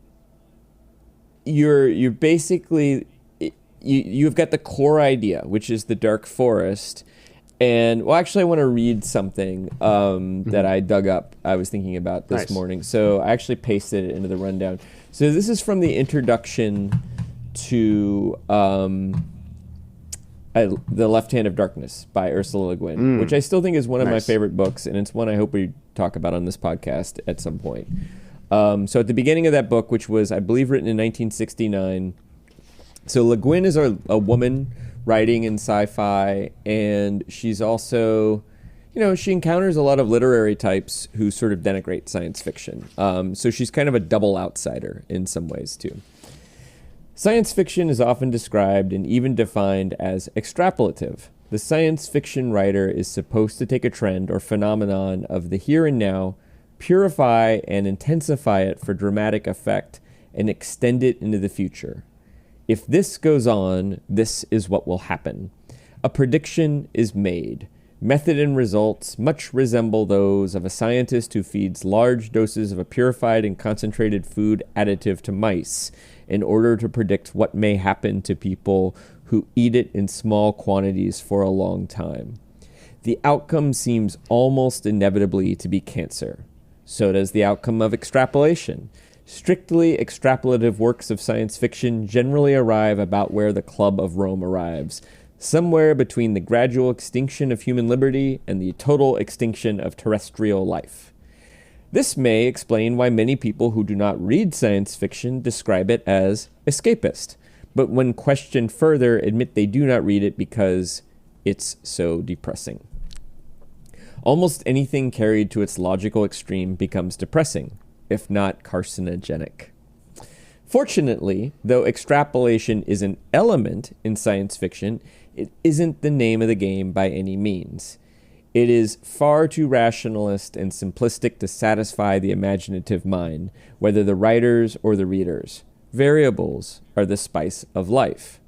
you're basically, you've got the core idea, which is the dark forest. And well, actually, I want to read something that I dug up. I was thinking about this morning, so I actually pasted it into the rundown. So this is from the introduction to The Left Hand of Darkness by Ursula Le Guin, which I still think is one of my favorite books, and it's one I hope we talk about on this podcast at some point. So at the beginning of that book, which was, I believe, written in 1969, so Le Guin is a woman writing in sci-fi, and she's also, she encounters a lot of literary types who sort of denigrate science fiction. So she's kind of a double outsider in some ways, too. Science fiction is often described and even defined as extrapolative. The science fiction writer is supposed to take a trend or phenomenon of the here and now, purify and intensify it for dramatic effect, and extend it into the future. If this goes on, this is what will happen. A prediction is made. Method and results much resemble those of a scientist who feeds large doses of a purified and concentrated food additive to mice in order to predict what may happen to people who eat it in small quantities for a long time. The outcome seems almost inevitably to be cancer. So does the outcome of extrapolation. Strictly extrapolative works of science fiction generally arrive about where the Club of Rome arrives, somewhere between the gradual extinction of human liberty and the total extinction of terrestrial life. This may explain why many people who do not read science fiction describe it as escapist, but when questioned further admit they do not read it because it's so depressing. Almost anything carried to its logical extreme becomes depressing, if not carcinogenic. Fortunately, though extrapolation is an element in science fiction, it isn't the name of the game by any means. It is far too rationalist and simplistic to satisfy the imaginative mind, whether the writers or the readers. Variables are the spice of life.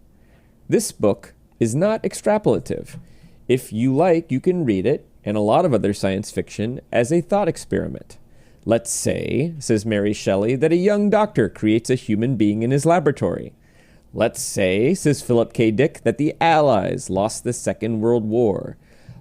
This book is not extrapolative. If you like, you can read it, and a lot of other science fiction, as a thought experiment. Let's say, says Mary Shelley, that a young doctor creates a human being in his laboratory. Let's say, says Philip K. Dick, that the Allies lost the Second World War.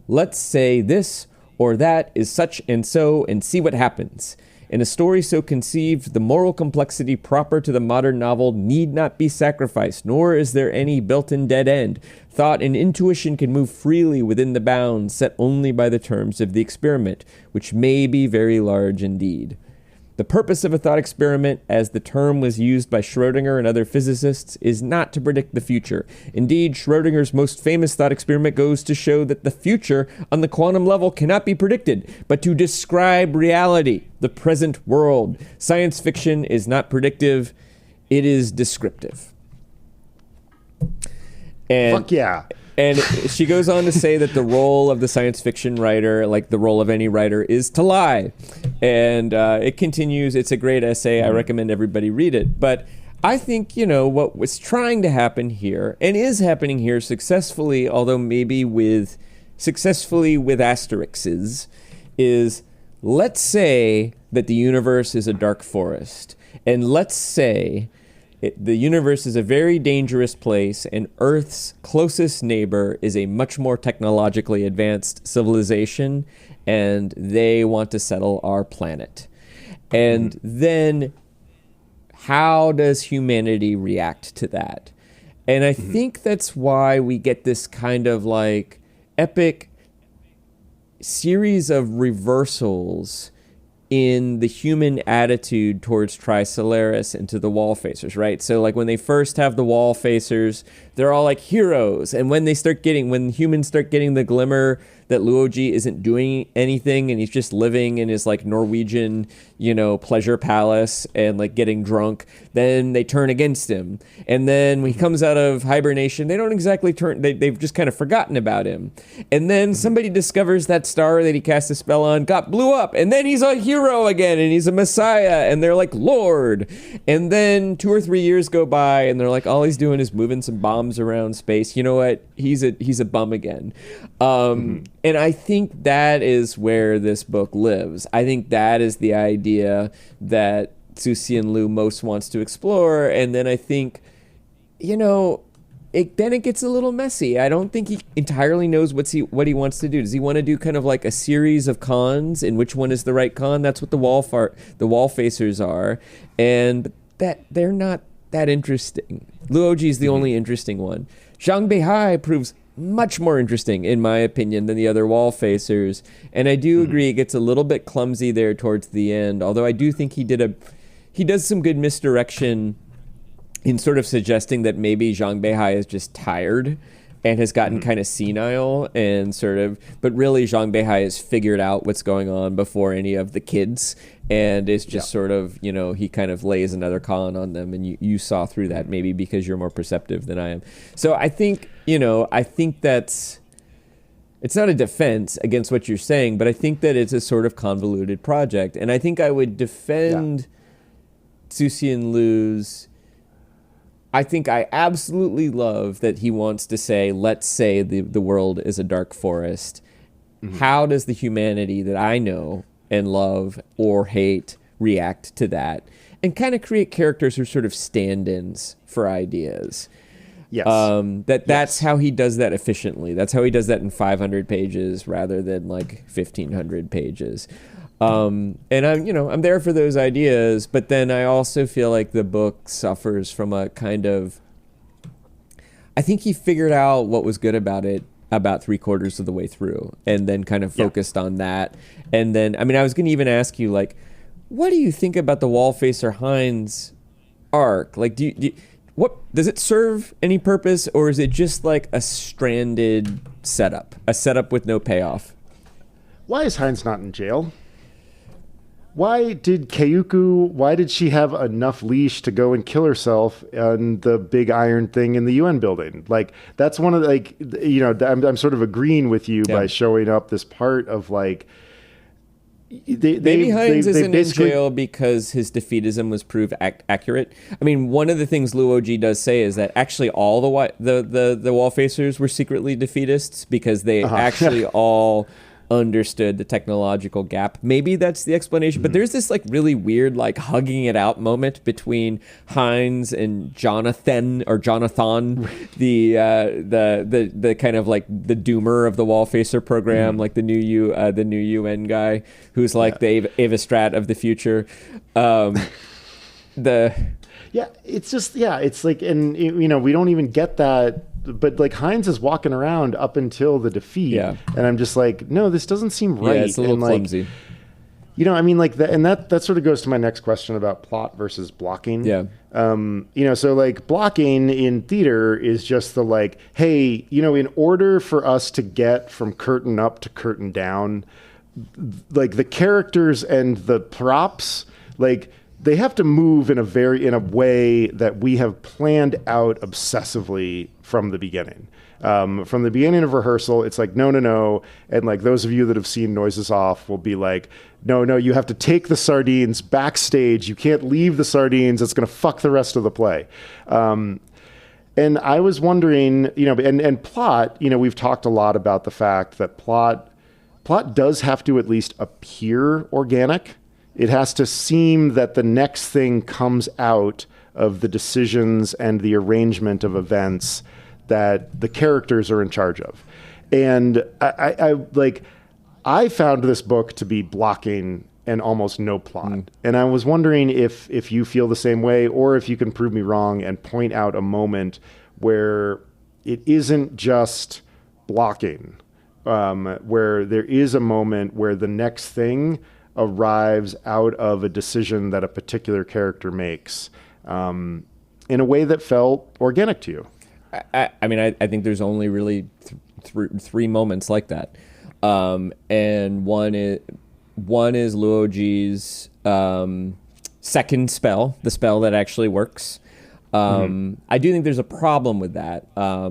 Let's say this or that is such and so, and see what happens. In a story so conceived, the moral complexity proper to the modern novel need not be sacrificed, nor is there any built-in dead end. Thought and intuition can move freely within the bounds set only by the terms of the experiment, which may be very large indeed. The purpose of a thought experiment, as the term was used by Schrödinger and other physicists, is not to predict the future. Indeed, Schrödinger's most famous thought experiment goes to show that the future on the quantum level cannot be predicted, but to describe reality, the present world. Science fiction is not predictive, it is descriptive. And Fuck yeah. And she goes on to say that the role of the science fiction writer, like the role of any writer, is to lie. And it continues. It's a great essay. I recommend everybody read it. But I think, what was trying to happen here, and is happening here successfully, although maybe successfully with asterisks, is let's say that the universe is a dark forest. And let's say the universe is a very dangerous place, and Earth's closest neighbor is a much more technologically advanced civilization, and they want to settle our planet. And then how does humanity react to that? And I think that's why we get this kind of like epic series of reversals in the human attitude towards Trisolaris and to the wall facers, right? So like when they first have the wall facers, they're all like heroes. And when humans start getting the glimmer that Luoji isn't doing anything and he's just living in his like Norwegian, pleasure palace and like getting drunk, then they turn against him. And then when he comes out of hibernation, they don't exactly turn, they've just kind of forgotten about him. And then somebody discovers that star that he cast a spell on blew up, and then he's a hero again and he's a messiah and they're like Lord. And then 2 or 3 years go by and they're like, all he's doing is moving some bombs around space. You know what? He's a bum again. And I think that is where this book lives. I think that is the idea that Cixin Liu most wants to explore. And then I think, then it gets a little messy. I don't think he entirely knows what he wants to do. Does he want to do kind of like a series of cons, and which one is the right con? That's what the wall facers are. And that they're not that interesting. Luoji is the only interesting one. Zhang Beihai proves much more interesting, in my opinion, than the other wall facers. And I do agree it gets a little bit clumsy there towards the end, although I do think he does some good misdirection in sort of suggesting that maybe Zhang Beihai is just tired and has gotten kind of senile and but really Zhang Beihai has figured out what's going on before any of the kids, and it's just sort of, he kind of lays another con on them, and you saw through that maybe because you're more perceptive than I am. So I think, it's not a defense against what you're saying, but I think that it's a sort of convoluted project. And I think I would defend Cixin Liu's. I think I absolutely love that he wants to say, let's say the world is a dark forest. How does the humanity that I know and love or hate react to that? And kind of create characters who are sort of stand-ins for ideas. Yes. That's how he does that efficiently. That's how he does that in 500 pages rather than like 1,500 pages. And I'm there for those ideas, but then I also feel like the book suffers from a kind of, I think he figured out what was good about it about 3/4 of the way through, and then kind of focused on that. And then, I was going to even ask you, like, what do you think about the Wallfacer Hines arc? Like, what does it serve any purpose, or is it just like a stranded setup, a setup with no payoff? Why is Hines not in jail? Why did why did she have enough leash to go and kill herself on the big iron thing in the UN building? Like, that's one of the, like, I'm sort of agreeing with you by showing up this part of like, maybe Hines isn't in jail because his defeatism was proved accurate. One of the things Luoji does say is that actually all the wall facers were secretly defeatists because they actually all understood the technological gap. Maybe that's the explanation, but there's this like really weird like hugging it out moment between Hines and Jonathan, the kind of like the doomer of the Wallfacer program, like the new UN guy who's like the Ava Strat of the future. It's just it's like, and we don't even get that. But like Hines is walking around up until the defeat, and I'm just like, no, this doesn't seem right. Yeah, it's a little and, like, clumsy. I mean, like that, and that sort of goes to my next question about plot versus blocking. Yeah. So like blocking in theater is just the like, hey, in order for us to get from curtain up to curtain down, like the characters and the props, like they have to move in a way that we have planned out obsessively from the beginning. From the beginning of rehearsal, it's like, no. And like those of you that have seen Noises Off will be like, no, you have to take the sardines backstage. You can't leave the sardines. It's going to fuck the rest of the play. And I was wondering, and plot, we've talked a lot about the fact that plot does have to at least appear organic. It has to seem that the next thing comes out of the decisions and the arrangement of events that the characters are in charge of. And I found this book to be blocking and almost no plot. And I was wondering if you feel the same way, or if you can prove me wrong and point out a moment where it isn't just blocking, where there is a moment where the next thing arrives out of a decision that a particular character makes, in a way that felt organic to you. I mean, I think there's only really three moments like that. And one is Luoji's second spell, the spell that actually works. I do think there's a problem with that,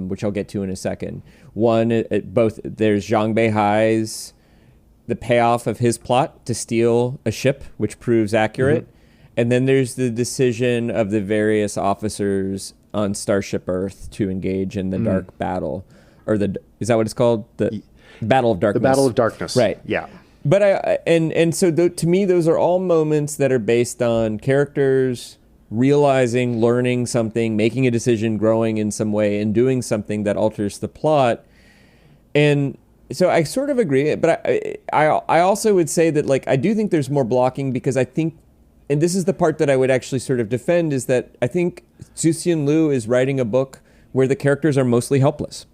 which I'll get to in a second. One, there's Zhang Beihai's, the payoff of his plot to steal a ship, which proves accurate. And then there's the decision of the various officers on Starship Earth to engage in the dark battle, or is that what it's called? The Battle of Darkness. The Battle of Darkness. Right. Yeah. But so to me, those are all moments that are based on characters realizing, learning something, making a decision, growing in some way, and doing something that alters the plot. And so I sort of agree, but I also would say that, like, I do think there's more blocking, because I think, and this is the part that I would actually sort of defend, is that I think Cixin Liu is writing a book where the characters are mostly helpless.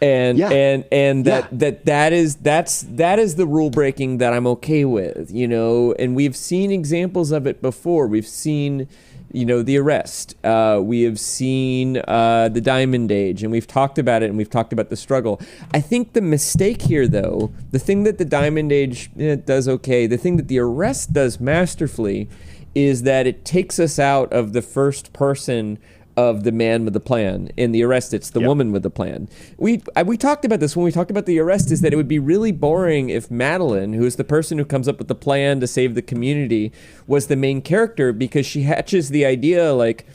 And that is the rule breaking that I'm okay with, and we've seen examples of it before. We've seen, The Arrest. We have seen The Diamond Age, and we've talked about it, and we've talked about the struggle. I think the mistake here, though, the thing that The Diamond Age does okay, the thing that The Arrest does masterfully, is that it takes us out of the first person of the man with the plan. In The Arrest, it's the woman with the plan. We talked about this when we talked about The Arrest, is that it would be really boring if Madeline, who is the person who comes up with the plan to save the community, was the main character, because she hatches the idea like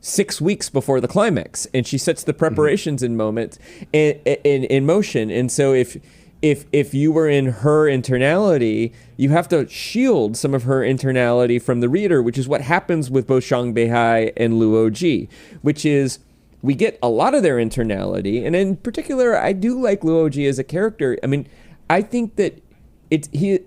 6 weeks before the climax, and she sets the preparations in motion. And so if you were in her internality, you have to shield some of her internality from the reader, which is what happens with both Zhang Beihai and Luoji, which is we get a lot of their internality. And in particular, I do like Luoji as a character. I mean, I think that he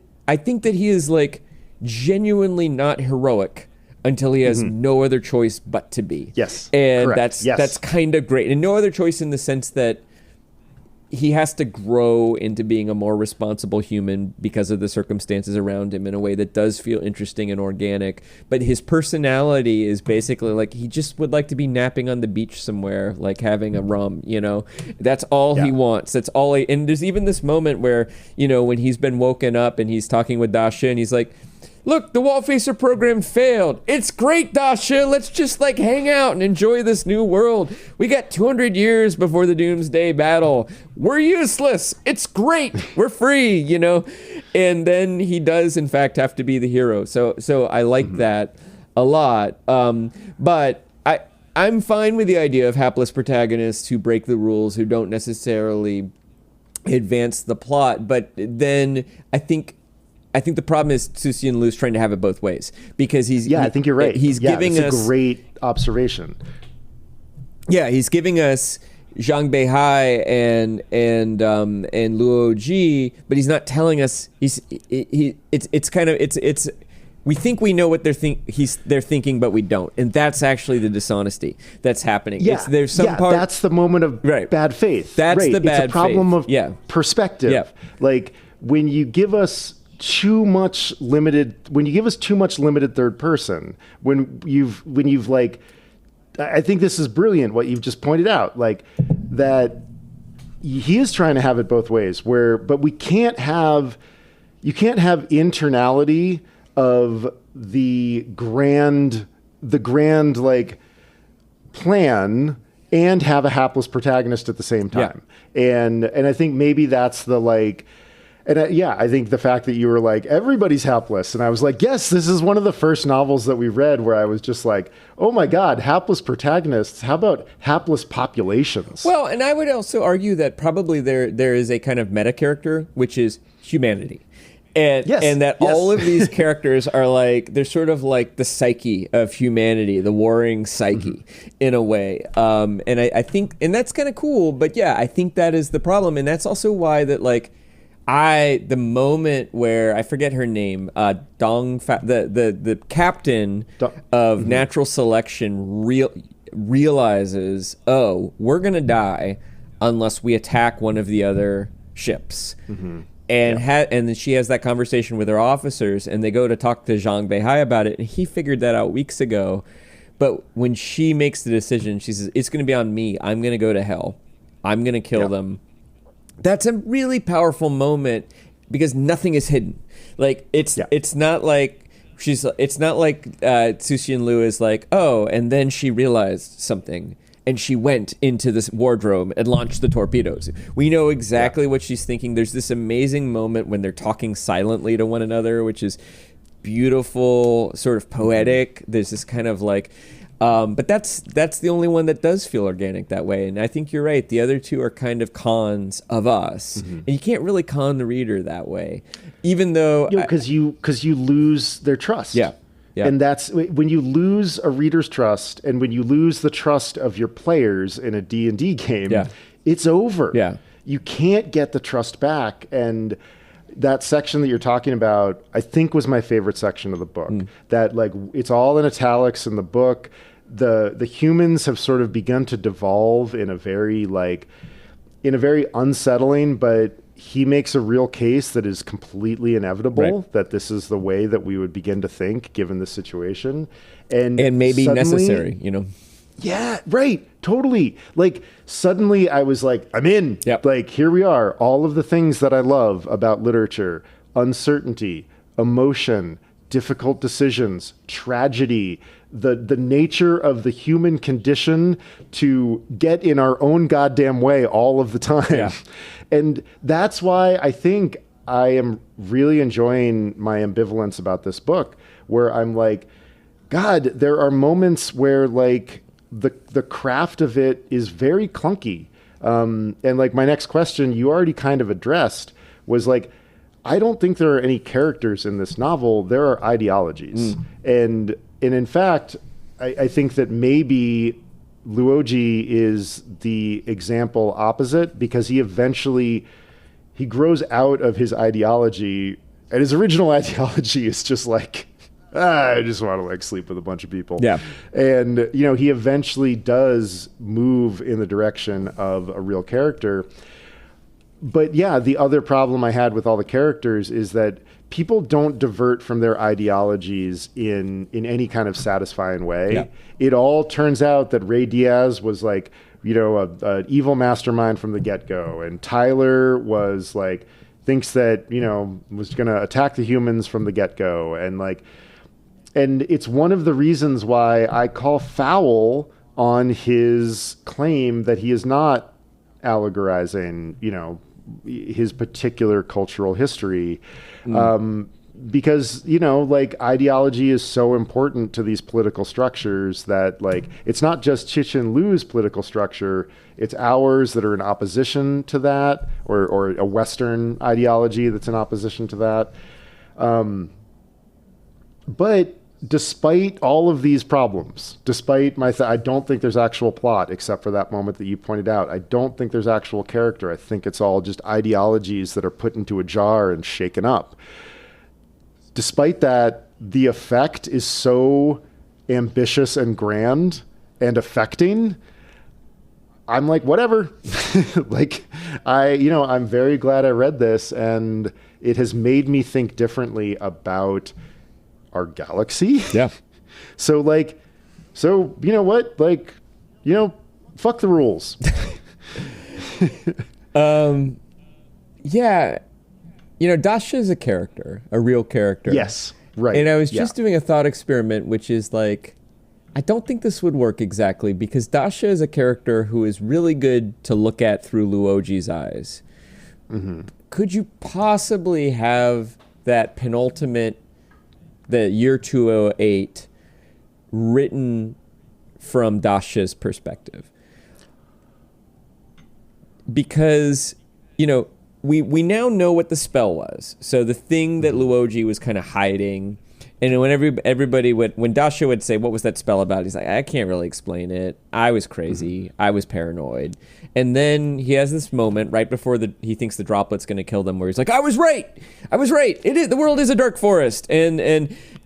is like genuinely not heroic until he has no other choice but to be. Yes. And correct. that's kind of great. And no other choice in the sense that he has to grow into being a more responsible human because of the circumstances around him in a way that does feel interesting and organic. But his personality is basically like he just would like to be napping on the beach somewhere, like having a rum, That's all he wants. That's all and there's even this moment where, when he's been woken up and he's talking with Dasha, and he's like, look, the Wall Facer program failed. It's great, Dasha. Let's just hang out and enjoy this new world. We got 200 years before the Doomsday Battle. We're useless. It's great. We're free, And then he does, in fact, have to be the hero. So I like that a lot. But I'm fine with the idea of hapless protagonists who break the rules, who don't necessarily advance the plot. But then I think the problem is Cixin Liu's trying to have it both ways, because I think you're right. He's giving us a great observation. Yeah, he's giving us Zhang Beihai and Luoji, but he's not telling us. We think we know what they're thinking, but we don't, and that's actually the dishonesty that's happening. Yeah, there's some part. That's the moment of bad faith. That's the bad faith. It's a problem of perspective. Yeah. Like when you give us too much limited, when you give us too much limited third person, when you've like, I think this is brilliant what you've just pointed out, like that he is trying to have it both ways, but you can't have internality of the grand like plan and have a hapless protagonist at the same time. Yeah. And I think maybe that's the like, and I think the fact that you were like, everybody's hapless. And I was like, yes, this is one of the first novels that we read where I was just like, oh my God, hapless protagonists. How about hapless populations? Well, and I would also argue that probably there is a kind of meta character, which is humanity. And, yes, and that all of these characters are like, they're sort of like the psyche of humanity, the warring psyche in a way. And I think, and that's kind of cool, but yeah, I think that is the problem. And that's also why that like, the moment where I forget her name, the captain of natural selection realizes, oh, we're gonna die unless we attack one of the other ships, and then she has that conversation with her officers, and they go to talk to Zhang Beihai about it, and he figured that out weeks ago. But when she makes the decision, she says, "It's gonna be on me. I'm gonna go to hell. I'm gonna kill them." That's a really powerful moment because nothing is hidden. Like it's not like Cixin Liu is like, oh, and then she realized something and she went into this wardrobe and launched the torpedoes. We know exactly what she's thinking. There's this amazing moment when they're talking silently to one another, which is beautiful, sort of poetic. There's this kind of like, but that's the only one that does feel organic that way. And I think you're right. The other two are kind of cons of us, and you can't really con the reader that way, even though because you lose their trust. Yeah. And that's when you lose a reader's trust, and when you lose the trust of your players in a D&D game, it's over. Yeah. You can't get the trust back. And that section that you're talking about, I think, was my favorite section of the book. That like it's all in italics in the book. The humans have sort of begun to devolve in a very unsettling, but he makes a real case that is completely inevitable, that this is the way that we would begin to think given the situation. And maybe necessary, Yeah, right. Totally. Like suddenly I was like, I'm in. Like here we are. All of the things that I love about literature: uncertainty, emotion, difficult decisions, tragedy, the nature of the human condition to get in our own goddamn way all of the time. Yeah. And that's why I think I am really enjoying my ambivalence about this book, where I'm like, God, there are moments where like the craft of it is very clunky. And like my next question you already kind of addressed was like, I don't think there are any characters in this novel. There are ideologies. And in fact, I think that maybe Luoji is the example opposite, because he grows out of his ideology, and his original ideology is just like, I just want to like sleep with a bunch of people. Yeah. And, he eventually does move in the direction of a real character. But yeah, the other problem I had with all the characters is that people don't divert from their ideologies in any kind of satisfying way. Yeah. It all turns out that Ray Diaz was like, an evil mastermind from the get-go. And Tyler was like, thinks that, was going to attack the humans from the get-go. And it's one of the reasons why I call foul on his claim that he is not allegorizing, his particular cultural history. Because, ideology is so important to these political structures that it's not just Cixin Liu's political structure, it's ours that are in opposition to that, or a Western ideology that's in opposition to that. But despite all of these problems, despite I don't think there's actual plot, except for that moment that you pointed out. I don't think there's actual character. I think it's all just ideologies that are put into a jar and shaken up. Despite that, the effect is so ambitious and grand and affecting. I'm like, whatever. I'm very glad I read this, and it has made me think differently about our galaxy. Yeah. So you know what? Like, you know, fuck the rules. Yeah. You know, Dasha is a character, a real character. Yes. Right. And I was just doing a thought experiment, which is like, I don't think this would work exactly because Dasha is a character who is really good to look at through Luoji's eyes. Mm-hmm. Could you possibly have that penultimate, the year 208, written from Dasha's perspective? Because, you know, we now know what the spell was. So the thing that Luoji was kind of hiding, and when everybody when Dasha would say, what was that spell about? He's like, I can't really explain it. I was crazy. I was paranoid. And then he has this moment right before he thinks the droplet's going to kill them where he's like, I was right. The world is a dark forest. And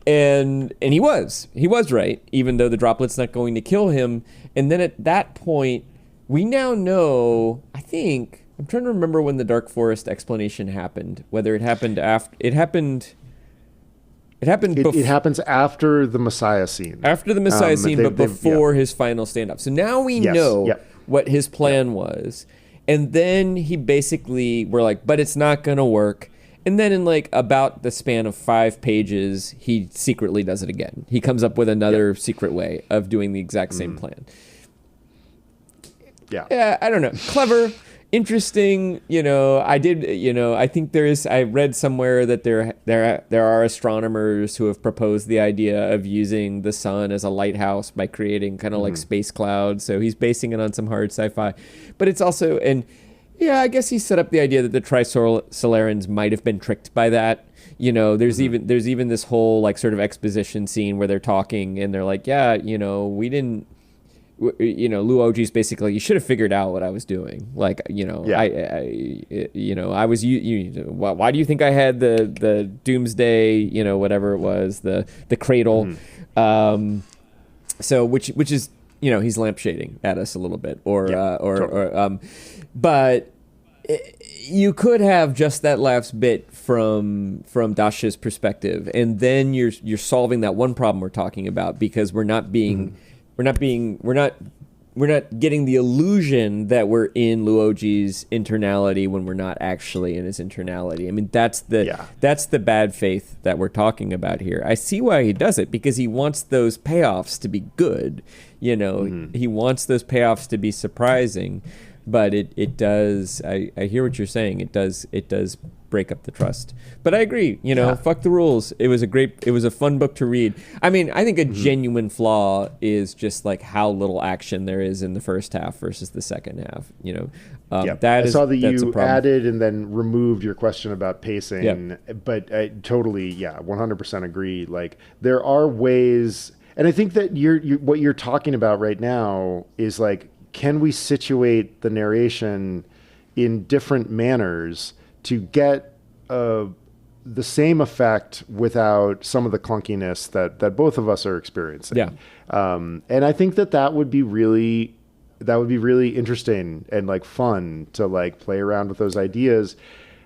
he was right, even though the droplet's not going to kill him. And then at that point, we now know, I think, I'm trying to remember when the Dark Forest explanation happened. Whether it happened after it happened. It happens after the Messiah scene. After the Messiah scene, but before his final standoff. So now we know what his plan was, and then he basically we're like, but it's not gonna work. And then in like about the span of 5 pages, he secretly does it again. He comes up with another secret way of doing the exact same plan. Yeah, I don't know. Clever. Interesting, I think I read somewhere that there are astronomers who have proposed the idea of using the sun as a lighthouse by creating kind of like space clouds. So he's basing it on some hard sci-fi, but it's also, I guess he set up the idea that the Trisolarans might have been tricked by that. There's even this whole like sort of exposition scene where they're talking and they're like, we didn't. Luoji's basically, you should have figured out what I was doing. Like, I was, why do you think I had the doomsday, whatever it was, the cradle. So, which is, he's lampshading at us a little bit but you could have just that last bit from Dasha's perspective. And then you're solving that one problem we're talking about because we're not getting the illusion that we're in Luoji's internality when we're not actually in his internality. I mean, that's the bad faith that we're talking about here. I see why he does it because he wants those payoffs to be good. He wants those payoffs to be surprising, but it does. I hear what you're saying. It does break up the trust. But I agree, fuck the rules. It was a fun book to read. I mean, I think a genuine flaw is just like how little action there is in the first half versus the second half. I saw that you added and then removed your question about pacing, but I totally, 100% agree. Like there are ways, and I think that what you're talking about right now is like, can we situate the narration in different manners to get the same effect without some of the clunkiness that both of us are experiencing. Yeah. And I think that would be really interesting and like fun to like play around with those ideas.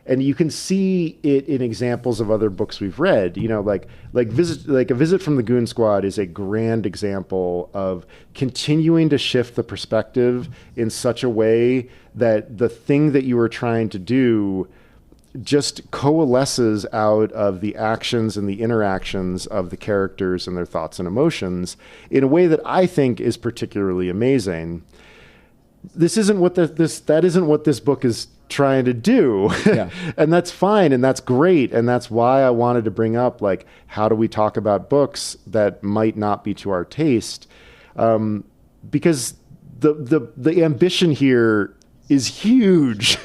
And you can see it in examples of other books we've read, like A Visit from the Goon Squad is a grand example of continuing to shift the perspective in such a way that the thing that you were trying to do just coalesces out of the actions and the interactions of the characters and their thoughts and emotions in a way that I think is particularly amazing. This isn't what that isn't what this book is trying to do. Yeah. And that's fine and that's great, and that's why I wanted to bring up like, how do we talk about books that might not be to our taste, because the ambition here is huge.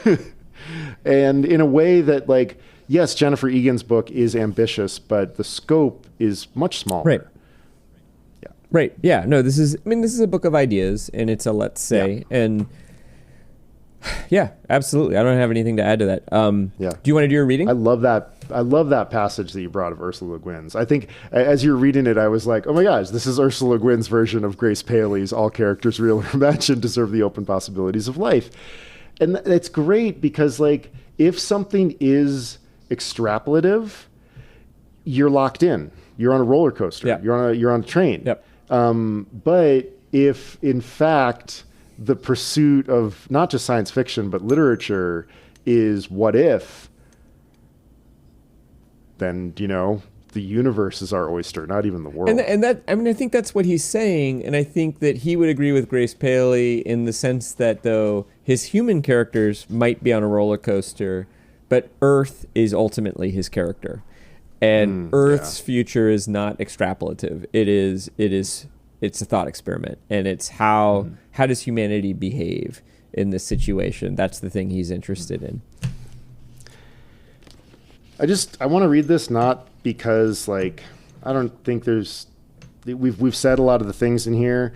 And in a way that, like, yes, Jennifer Egan's book is ambitious, but the scope is much smaller. Right. Yeah. Right. Yeah. No, this is a book of ideas, and it's a let's say. Yeah. And yeah, absolutely. I don't have anything to add to that. Do you want to do your reading? I love that passage that you brought of Ursula Le Guin's. I think as you were reading it, I was like, oh my gosh, this is Ursula Le Guin's version of Grace Paley's all characters, real or imagined, deserve the open possibilities of life. And it's great because, like, if something is extrapolative, you're locked in. You're on a roller coaster. Yeah. You're on a train. Yep. But if in fact the pursuit of not just science fiction but literature is what if, then the universe is our oyster, not even the world. And that, I mean, I think that's what he's saying, and I think that he would agree with Grace Paley in the sense that, though, his human characters might be on a roller coaster, but Earth is ultimately his character, and Earth's future is not extrapolative. It's a thought experiment, and it's how does humanity behave in this situation? That's the thing he's interested in. I want to read this not because I don't think we've said a lot of the things in here.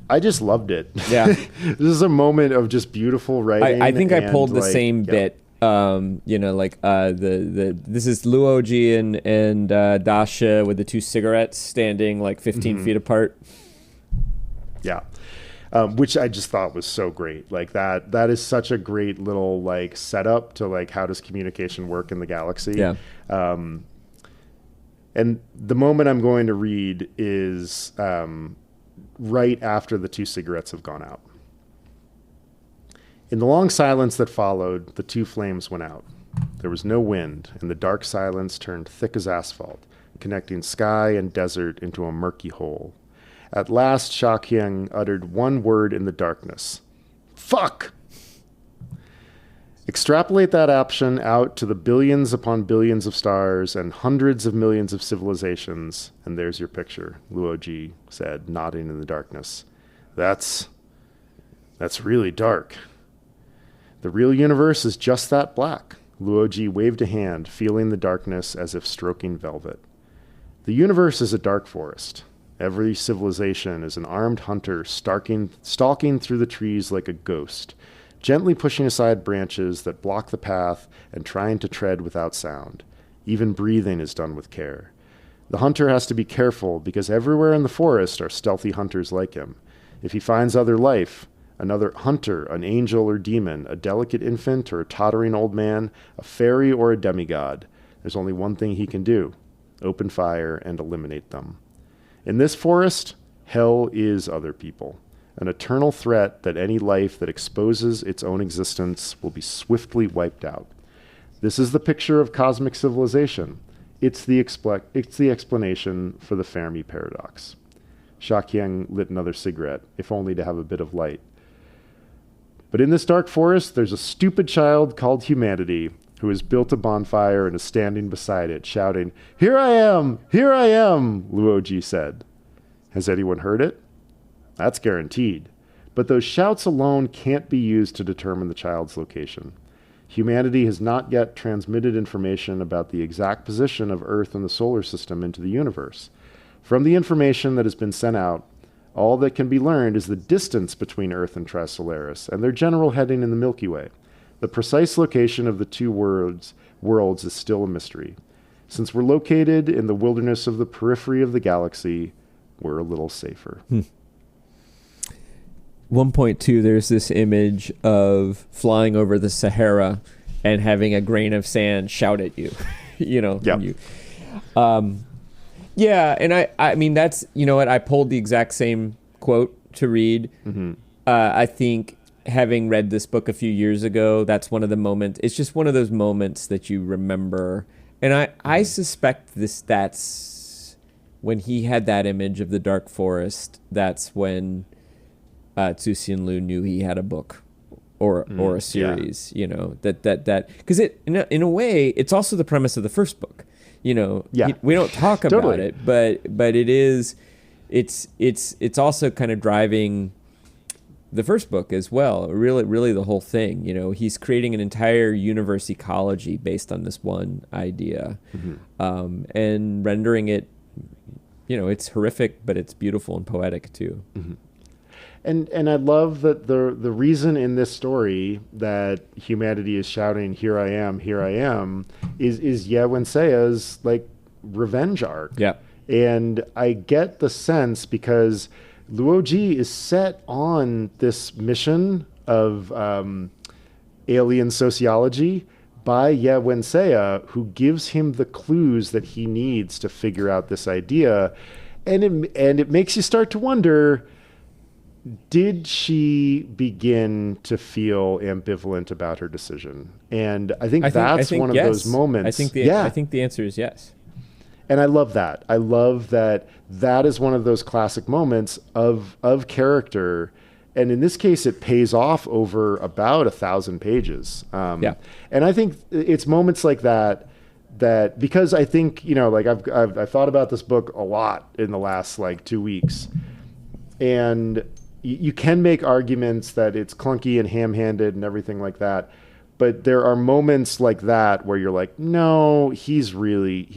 I just loved it. Yeah. This is a moment of just beautiful writing. I think I pulled the same bit. This is Luoji and Dasha with the two cigarettes standing 15 feet apart. Yeah. Which I just thought was so great. That is such a great little setup to how does communication work in the galaxy. Yeah. And the moment I'm going to read is right after the two cigarettes have gone out. In the long silence that followed, the two flames went out. There was no wind, and the dark silence turned thick as asphalt, connecting sky and desert into a murky hole. At last, Cixin uttered one word in the darkness. Fuck! Extrapolate that option out to the billions upon billions of stars and hundreds of millions of civilizations, and there's your picture, Luoji said, nodding in the darkness. That's really dark. The real universe is just that black. Luoji waved a hand, feeling the darkness as if stroking velvet. The universe is a dark forest. Every civilization is an armed hunter stalking through the trees like a ghost, gently pushing aside branches that block the path and trying to tread without sound. Even breathing is done with care. The hunter has to be careful because everywhere in the forest are stealthy hunters like him. If he finds other life, another hunter, an angel or demon, a delicate infant or a tottering old man, a fairy or a demigod, there's only one thing he can do: open fire and eliminate them. In this forest, hell is other people, an eternal threat that any life that exposes its own existence will be swiftly wiped out. This is the picture of cosmic civilization. It's the explanation for the Fermi paradox. Cixin lit another cigarette, if only to have a bit of light. But in this dark forest, there's a stupid child called humanity who has built a bonfire and is standing beside it, shouting, "Here I am! Here I am!" Luoji said. Has anyone heard it? That's guaranteed. But those shouts alone can't be used to determine the child's location. Humanity has not yet transmitted information about the exact position of Earth in the solar system into the universe. From the information that has been sent out, all that can be learned is the distance between Earth and Trisolaris and their general heading in the Milky Way. The precise location of the two worlds is still a mystery. Since we're located in the wilderness of the periphery of the galaxy, we're a little safer. 1.2, there's this image of flying over the Sahara and having a grain of sand shout at you. Yep. Yeah, and I mean, that's, what, I pulled the exact same quote to read. Mm-hmm. I think having read this book a few years ago, that's one of the moments, it's just one of those moments that you remember. And I suspect that's when he had that image of the dark forest, that's when Cixin Liu knew he had a book or a series, that because it in a way, it's also the premise of the first book. We don't talk about totally. it, but it is, it's also kind of driving the first book as well. Really the whole thing. He's creating an entire universe ecology based on this one idea, and rendering it. It's horrific, but it's beautiful and poetic too. Mm-hmm. And I love that the reason in this story that humanity is shouting "Here I am," is Yewensea's revenge arc. Yeah, and I get the sense because Luoji is set on this mission of alien sociology, by Ye Wenseya, who gives him the clues that he needs to figure out this idea. And it makes you start to wonder, did she begin to feel ambivalent about her decision? And I think that's one of those moments. I think the answer is yes. And I love that. I love that is one of those classic moments of character. And in this case, it pays off over about 1,000 pages. And I think it's moments like that because I think, like I've thought about this book a lot in the last 2 weeks, and you can make arguments that it's clunky and ham-handed and everything like that. But there are moments like that where you're like, no, he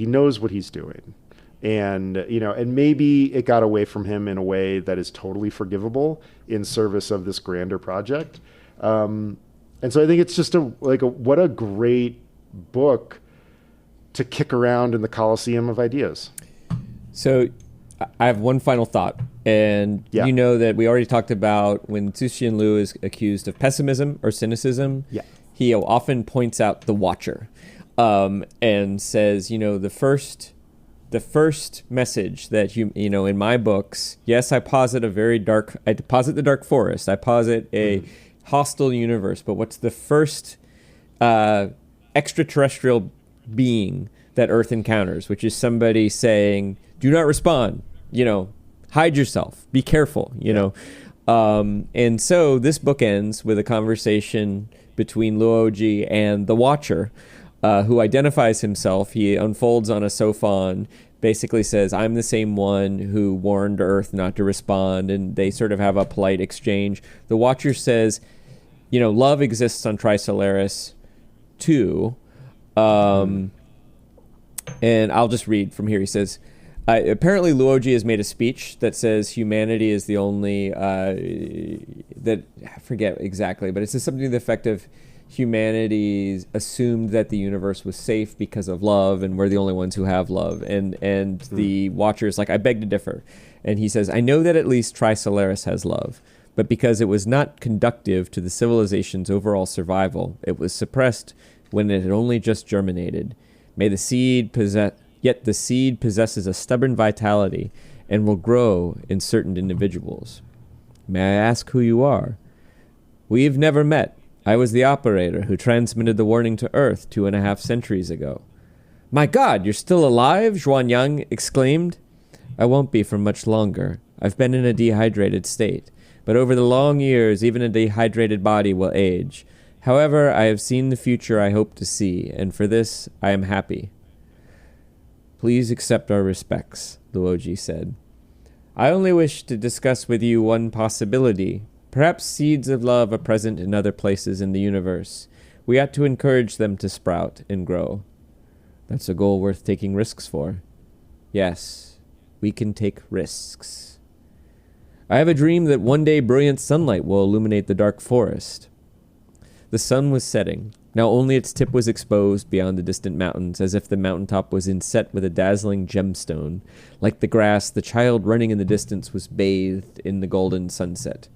knows what he's doing. And, and maybe it got away from him in a way that is totally forgivable in service of this grander project. And so I think it's just what a great book to kick around in the Coliseum of ideas. So I have one final thought. And you know that we already talked about when Cixin Liu is accused of pessimism or cynicism. Yeah. He often points out the Watcher, and says, the first message that in my books, yes, I posit the dark forest, I posit a hostile universe, but what's the first extraterrestrial being that Earth encounters, which is somebody saying, do not respond, hide yourself, be careful, and so this book ends with a conversation between Luoji and the Watcher, who identifies himself. He unfolds on a sophon, basically says, I'm the same one who warned Earth not to respond, and they sort of have a polite exchange. The Watcher says, love exists on Trisolaris too. And I'll just read from here. He says, apparently Luoji has made a speech that says humanity is the only, I forget exactly, but it says something to the effect of humanity assumed that the universe was safe because of love, and we're the only ones who have love. And the Watcher is like, I beg to differ. And he says, I know that at least Trisolaris has love, but because it was not conductive to the civilization's overall survival, it was suppressed when it had only just germinated. Yet the seed possesses a stubborn vitality and will grow in certain individuals. May I ask who you are? We've never met. I was the operator who transmitted the warning to Earth 2.5 centuries ago. My God, you're still alive? Zhuanyang exclaimed. I won't be for much longer. I've been in a dehydrated state, but over the long years, even a dehydrated body will age. However, I have seen the future I hope to see, and for this I am happy. Please accept our respects, Luoji said. I only wish to discuss with you one possibility. Perhaps seeds of love are present in other places in the universe. We ought to encourage them to sprout and grow. That's a goal worth taking risks for. Yes, we can take risks. I have a dream that one day brilliant sunlight will illuminate the dark forest. The sun was setting. Now only its tip was exposed beyond the distant mountains, as if the mountaintop was inset with a dazzling gemstone. Like the grass, the child running in the distance was bathed in the golden sunset.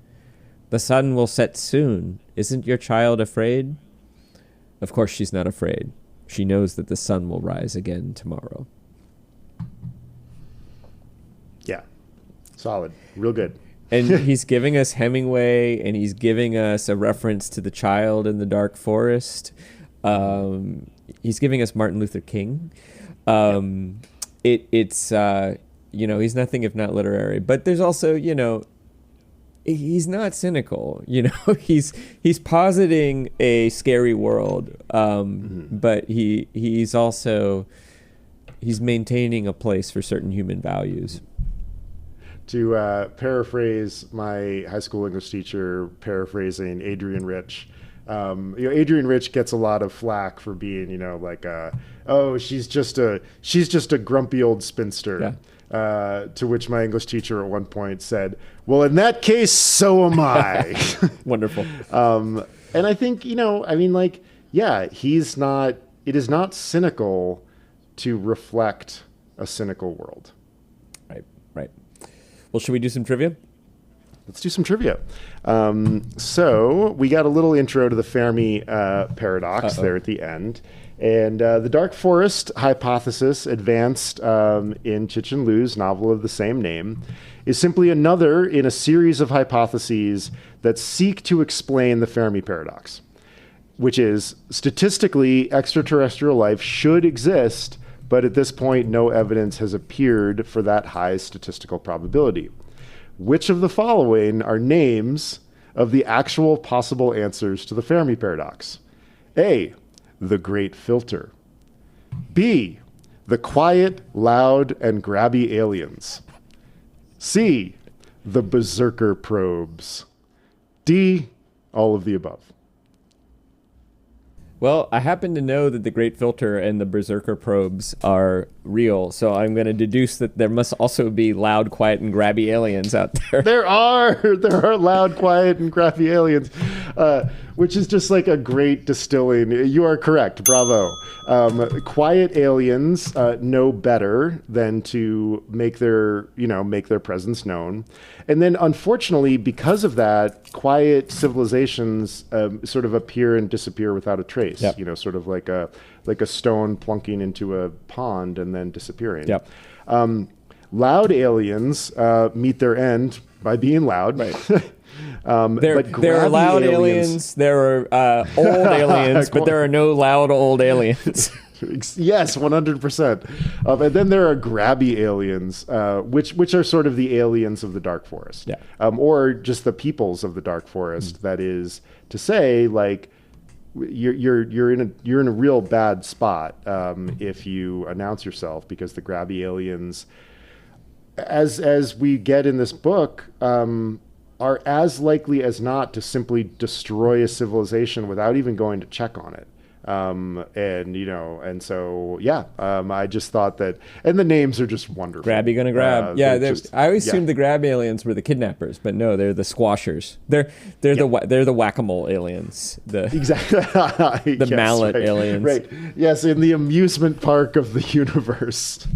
The sun will set soon. Isn't your child afraid? Of course she's not afraid. She knows that the sun will rise again tomorrow. Yeah. Solid. Real good. And he's giving us Hemingway, and he's giving us a reference to the child in the dark forest. He's giving us Martin Luther King. It's he's nothing if not literary. But there's also, he's not cynical. He's positing a scary world, but he's maintaining a place for certain human values. To paraphrase my high school English teacher, paraphrasing Adrian Rich, Adrian Rich gets a lot of flack for being, she's just a grumpy old spinster. Yeah. To which my English teacher at one point said, well, in that case, so am I. Wonderful. And I think, it is not cynical to reflect a cynical world. Right. Well, should we do some trivia? let's do some trivia. So we got a little intro to the Fermi paradox there at the end. And the dark forest hypothesis, advanced in Cixin Liu's novel of the same name, is simply another in a series of hypotheses that seek to explain the Fermi paradox, which is, statistically, extraterrestrial life should exist, but at this point, no evidence has appeared for that high statistical probability. Which of the following are names of the actual possible answers to the Fermi paradox? A, the Great Filter. B, the quiet, loud, and grabby aliens. C, the berserker probes. D, all of the above. Well, I happen to know that the Great Filter and the Berserker probes are real, so I'm going to deduce that there must also be loud, quiet, and grabby aliens out there. There are loud, quiet, and grabby aliens, which is just like a great distilling. You are correct. Bravo. Quiet aliens know better than to make their presence known. And then, unfortunately, because of that, quiet civilizations sort of appear and disappear without a trace. Yep. Sort of like a stone plunking into a pond and then disappearing. Yep. Loud aliens meet their end by being loud. Right. But there are loud aliens, there are old aliens, but there are no loud old aliens. Yes, 100%. And then there are grabby aliens, which are sort of the aliens of the dark forest, or just the peoples of the dark forest. That is to say, like, you're in a real bad spot if you announce yourself, because the grabby aliens, as we get in this book, are as likely as not to simply destroy a civilization without even going to check on it. I just thought that, and the names are just wonderful. Grabby gonna grab. I always assumed the grab aliens were the kidnappers, but no, they're the squashers. They're the whack-a-mole aliens. Exactly. The mallet aliens. Right. Yes, in the amusement park of the universe.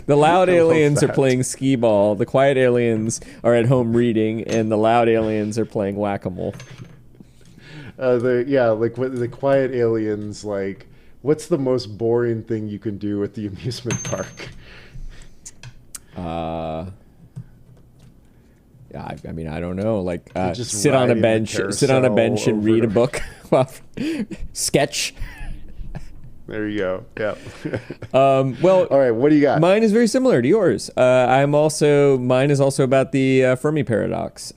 The loud aliens are playing skee-ball, the quiet aliens are at home reading, and the loud aliens are playing whack-a-mole. The quiet aliens, like, what's the most boring thing you can do at the amusement park? I don't know. Like, sit on a bench and read a book. Sketch. There you go. Yeah. Well, all right. What do you got? Mine is very similar to yours. Mine is also about the Fermi paradox.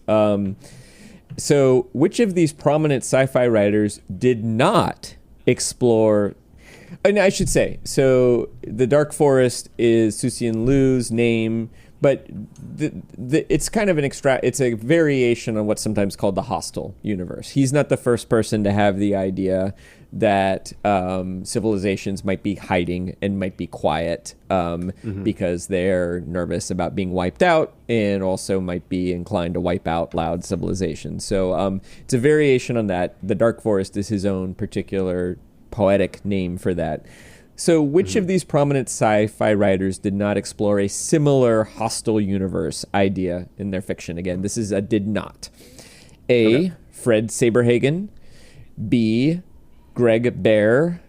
So, which of these prominent sci-fi writers did not explore? And I should say, so the Dark Forest is Cixin Liu's name, but it's kind of it's a variation on what's sometimes called the hostile universe. He's not the first person to have the idea that civilizations might be hiding and might be quiet because they're nervous about being wiped out, and also might be inclined to wipe out loud civilizations. So it's a variation on that. The Dark Forest is his own particular poetic name for that. So which of these prominent sci-fi writers did not explore a similar hostile universe idea in their fiction? Again, this is a did not. A, Fred Saberhagen. B, Greg Bear.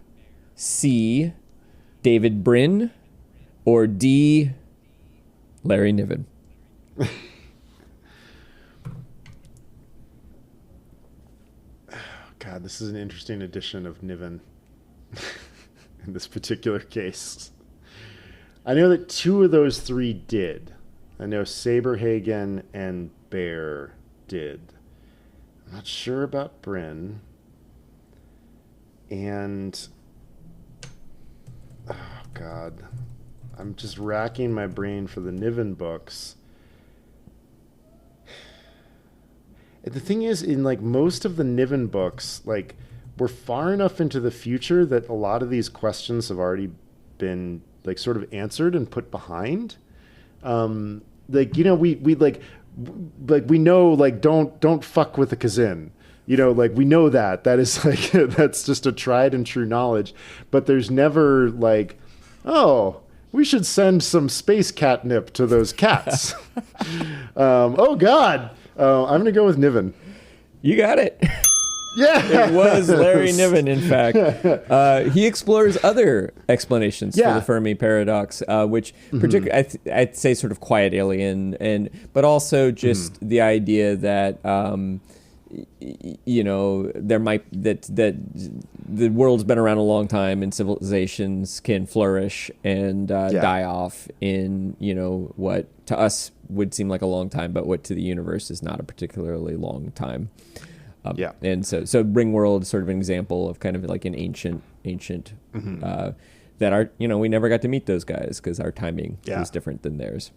C, David Brin. Or D, Larry Niven. God, this is an interesting edition of Niven in this particular case. I know that two of those three did. I know Saberhagen and Bear did. I'm not sure about Brin. And, oh God, I'm just racking my brain for the Niven books. And the thing is, in like most of the Niven books, like, we're far enough into the future that a lot of these questions have already been like sort of answered and put behind. Like, you know, we know, like, don't fuck with the Cixin. You know, like, we know that is like, that's just a tried and true knowledge, but there's never like, oh, we should send some space catnip to those cats. Oh God. I'm going to go with Niven. You got it. Yeah, It was Larry Niven, in fact. He explores other explanations for the Fermi paradox, which particularly I'd say sort of quiet alien, but also just the idea that there might that the world's been around a long time and civilizations can flourish and die off in what to us would seem like a long time, but what to the universe is not a particularly long time. And so Ring World is sort of an example of kind of like an ancient that our we never got to meet those guys because our timing was different than theirs.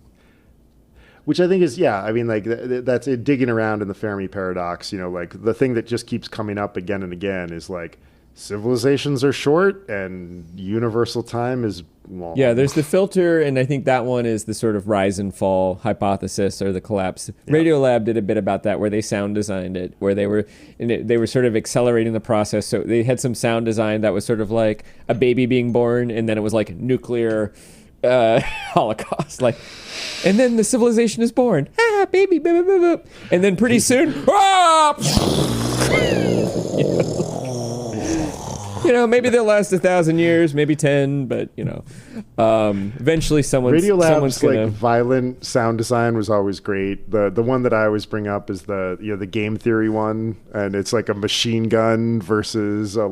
Which I think is, I mean, like that's it, digging around in the Fermi paradox, like the thing that just keeps coming up again and again is like civilizations are short and universal time is long. Yeah, there's the filter, and I think that one is the sort of rise and fall hypothesis or the collapse. Radiolab did a bit about that where they sound designed it, where they were sort of accelerating the process. So they had some sound design that was sort of like a baby being born, and then it was like nuclear holocaust, like, and then the civilization is born, baby, boop, boop, boop. And then pretty soon, maybe they'll last 1,000 years, maybe 10, but eventually Radiolab's gonna... like violent sound design was always great. The one that I always bring up is the game theory one, and it's like a machine gun versus a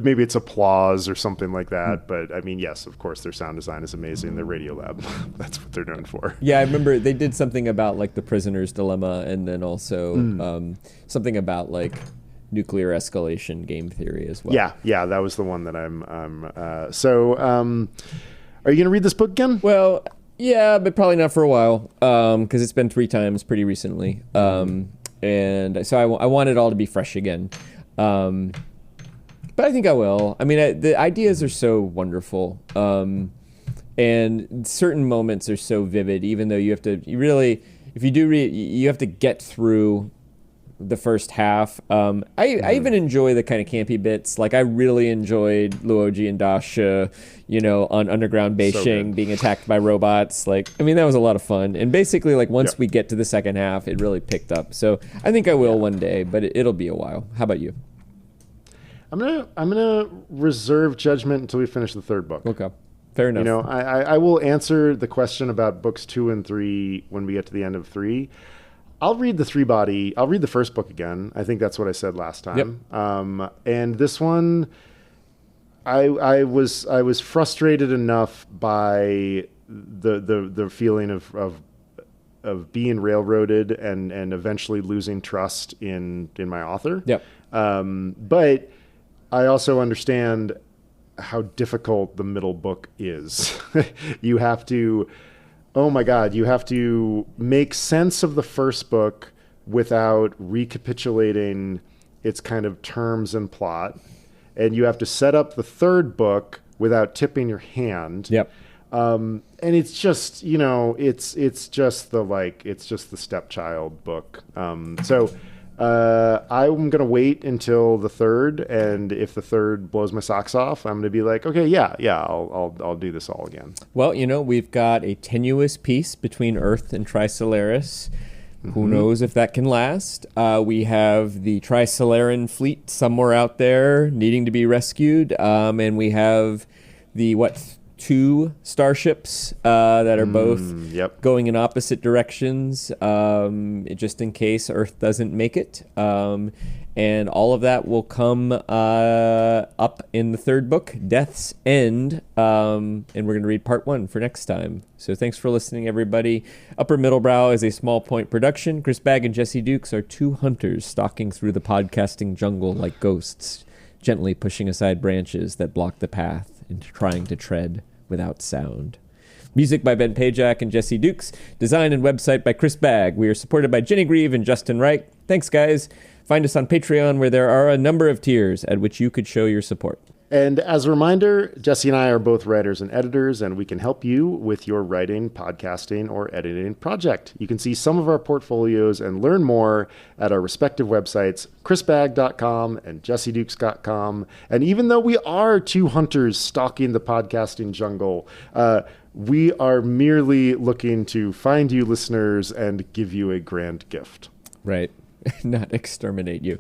maybe it's applause or something like that. But I mean, yes, of course, their sound design is amazing. They're Radiolab. That's what they're known for. Yeah, I remember they did something about like the prisoner's dilemma, and then also something about like nuclear escalation game theory as well. Yeah, that was the one that I'm are you going to read this book again? Well, yeah, but probably not for a while, because it's been 3 times pretty recently. And so I want it all to be fresh again. But I think I will. I mean, the ideas are so wonderful. And certain moments are so vivid, even though you have to get through the first half. I even enjoy the kind of campy bits. Like I really enjoyed Luoji and Dasha, on underground Beijing being attacked by robots. Like, I mean, that was a lot of fun. And basically, like once we get to the second half, it really picked up. So I think I will one day, but it'll be a while. How about you? I'm gonna reserve judgment until we finish the third book. Okay, fair enough. I will answer the question about books 2 and 3 when we get to the end of 3. I'll read the 3-body. I'll read the first book again. I think that's what I said last time. Yep. And this one, I was frustrated enough by the feeling of being railroaded and eventually losing trust in my author. Yep. But I also understand how difficult the middle book is. You have to make sense of the first book without recapitulating its kind of terms and plot. And you have to set up the third book without tipping your hand. Yep. And it's just, it's just the stepchild book. I'm going to wait until the third, and if the third blows my socks off, I'm going to be like, okay, I'll do this all again. Well, we've got a tenuous peace between Earth and Trisolaris. Who knows if that can last? We have the Trisolaran fleet somewhere out there needing to be rescued, and we have the 2 starships that are both going in opposite directions, just in case Earth doesn't make it. And all of that will come up in the third book, Death's End. And we're going to read part 1 for next time. So thanks for listening, everybody. Upper Middlebrow is a Small Point production. Chris Bagg and Jesse Dukes are 2 hunters stalking through the podcasting jungle like ghosts, gently pushing aside branches that block the path and trying to tread without sound. Music by Ben Pajak and Jesse Dukes. Design and website by Chris Bagg. We are supported by Jenny Grieve and Justin Wright. Thanks, guys. Find us on Patreon, where there are a number of tiers at which you could show your support. And as a reminder, Jesse and I are both writers and editors, and we can help you with your writing, podcasting, or editing project. You can see some of our portfolios and learn more at our respective websites, chrisbagg.com and jessedukes.com. And even though we are 2 hunters stalking the podcasting jungle, We are merely looking to find you listeners and give you a grand gift. Right. Not exterminate you.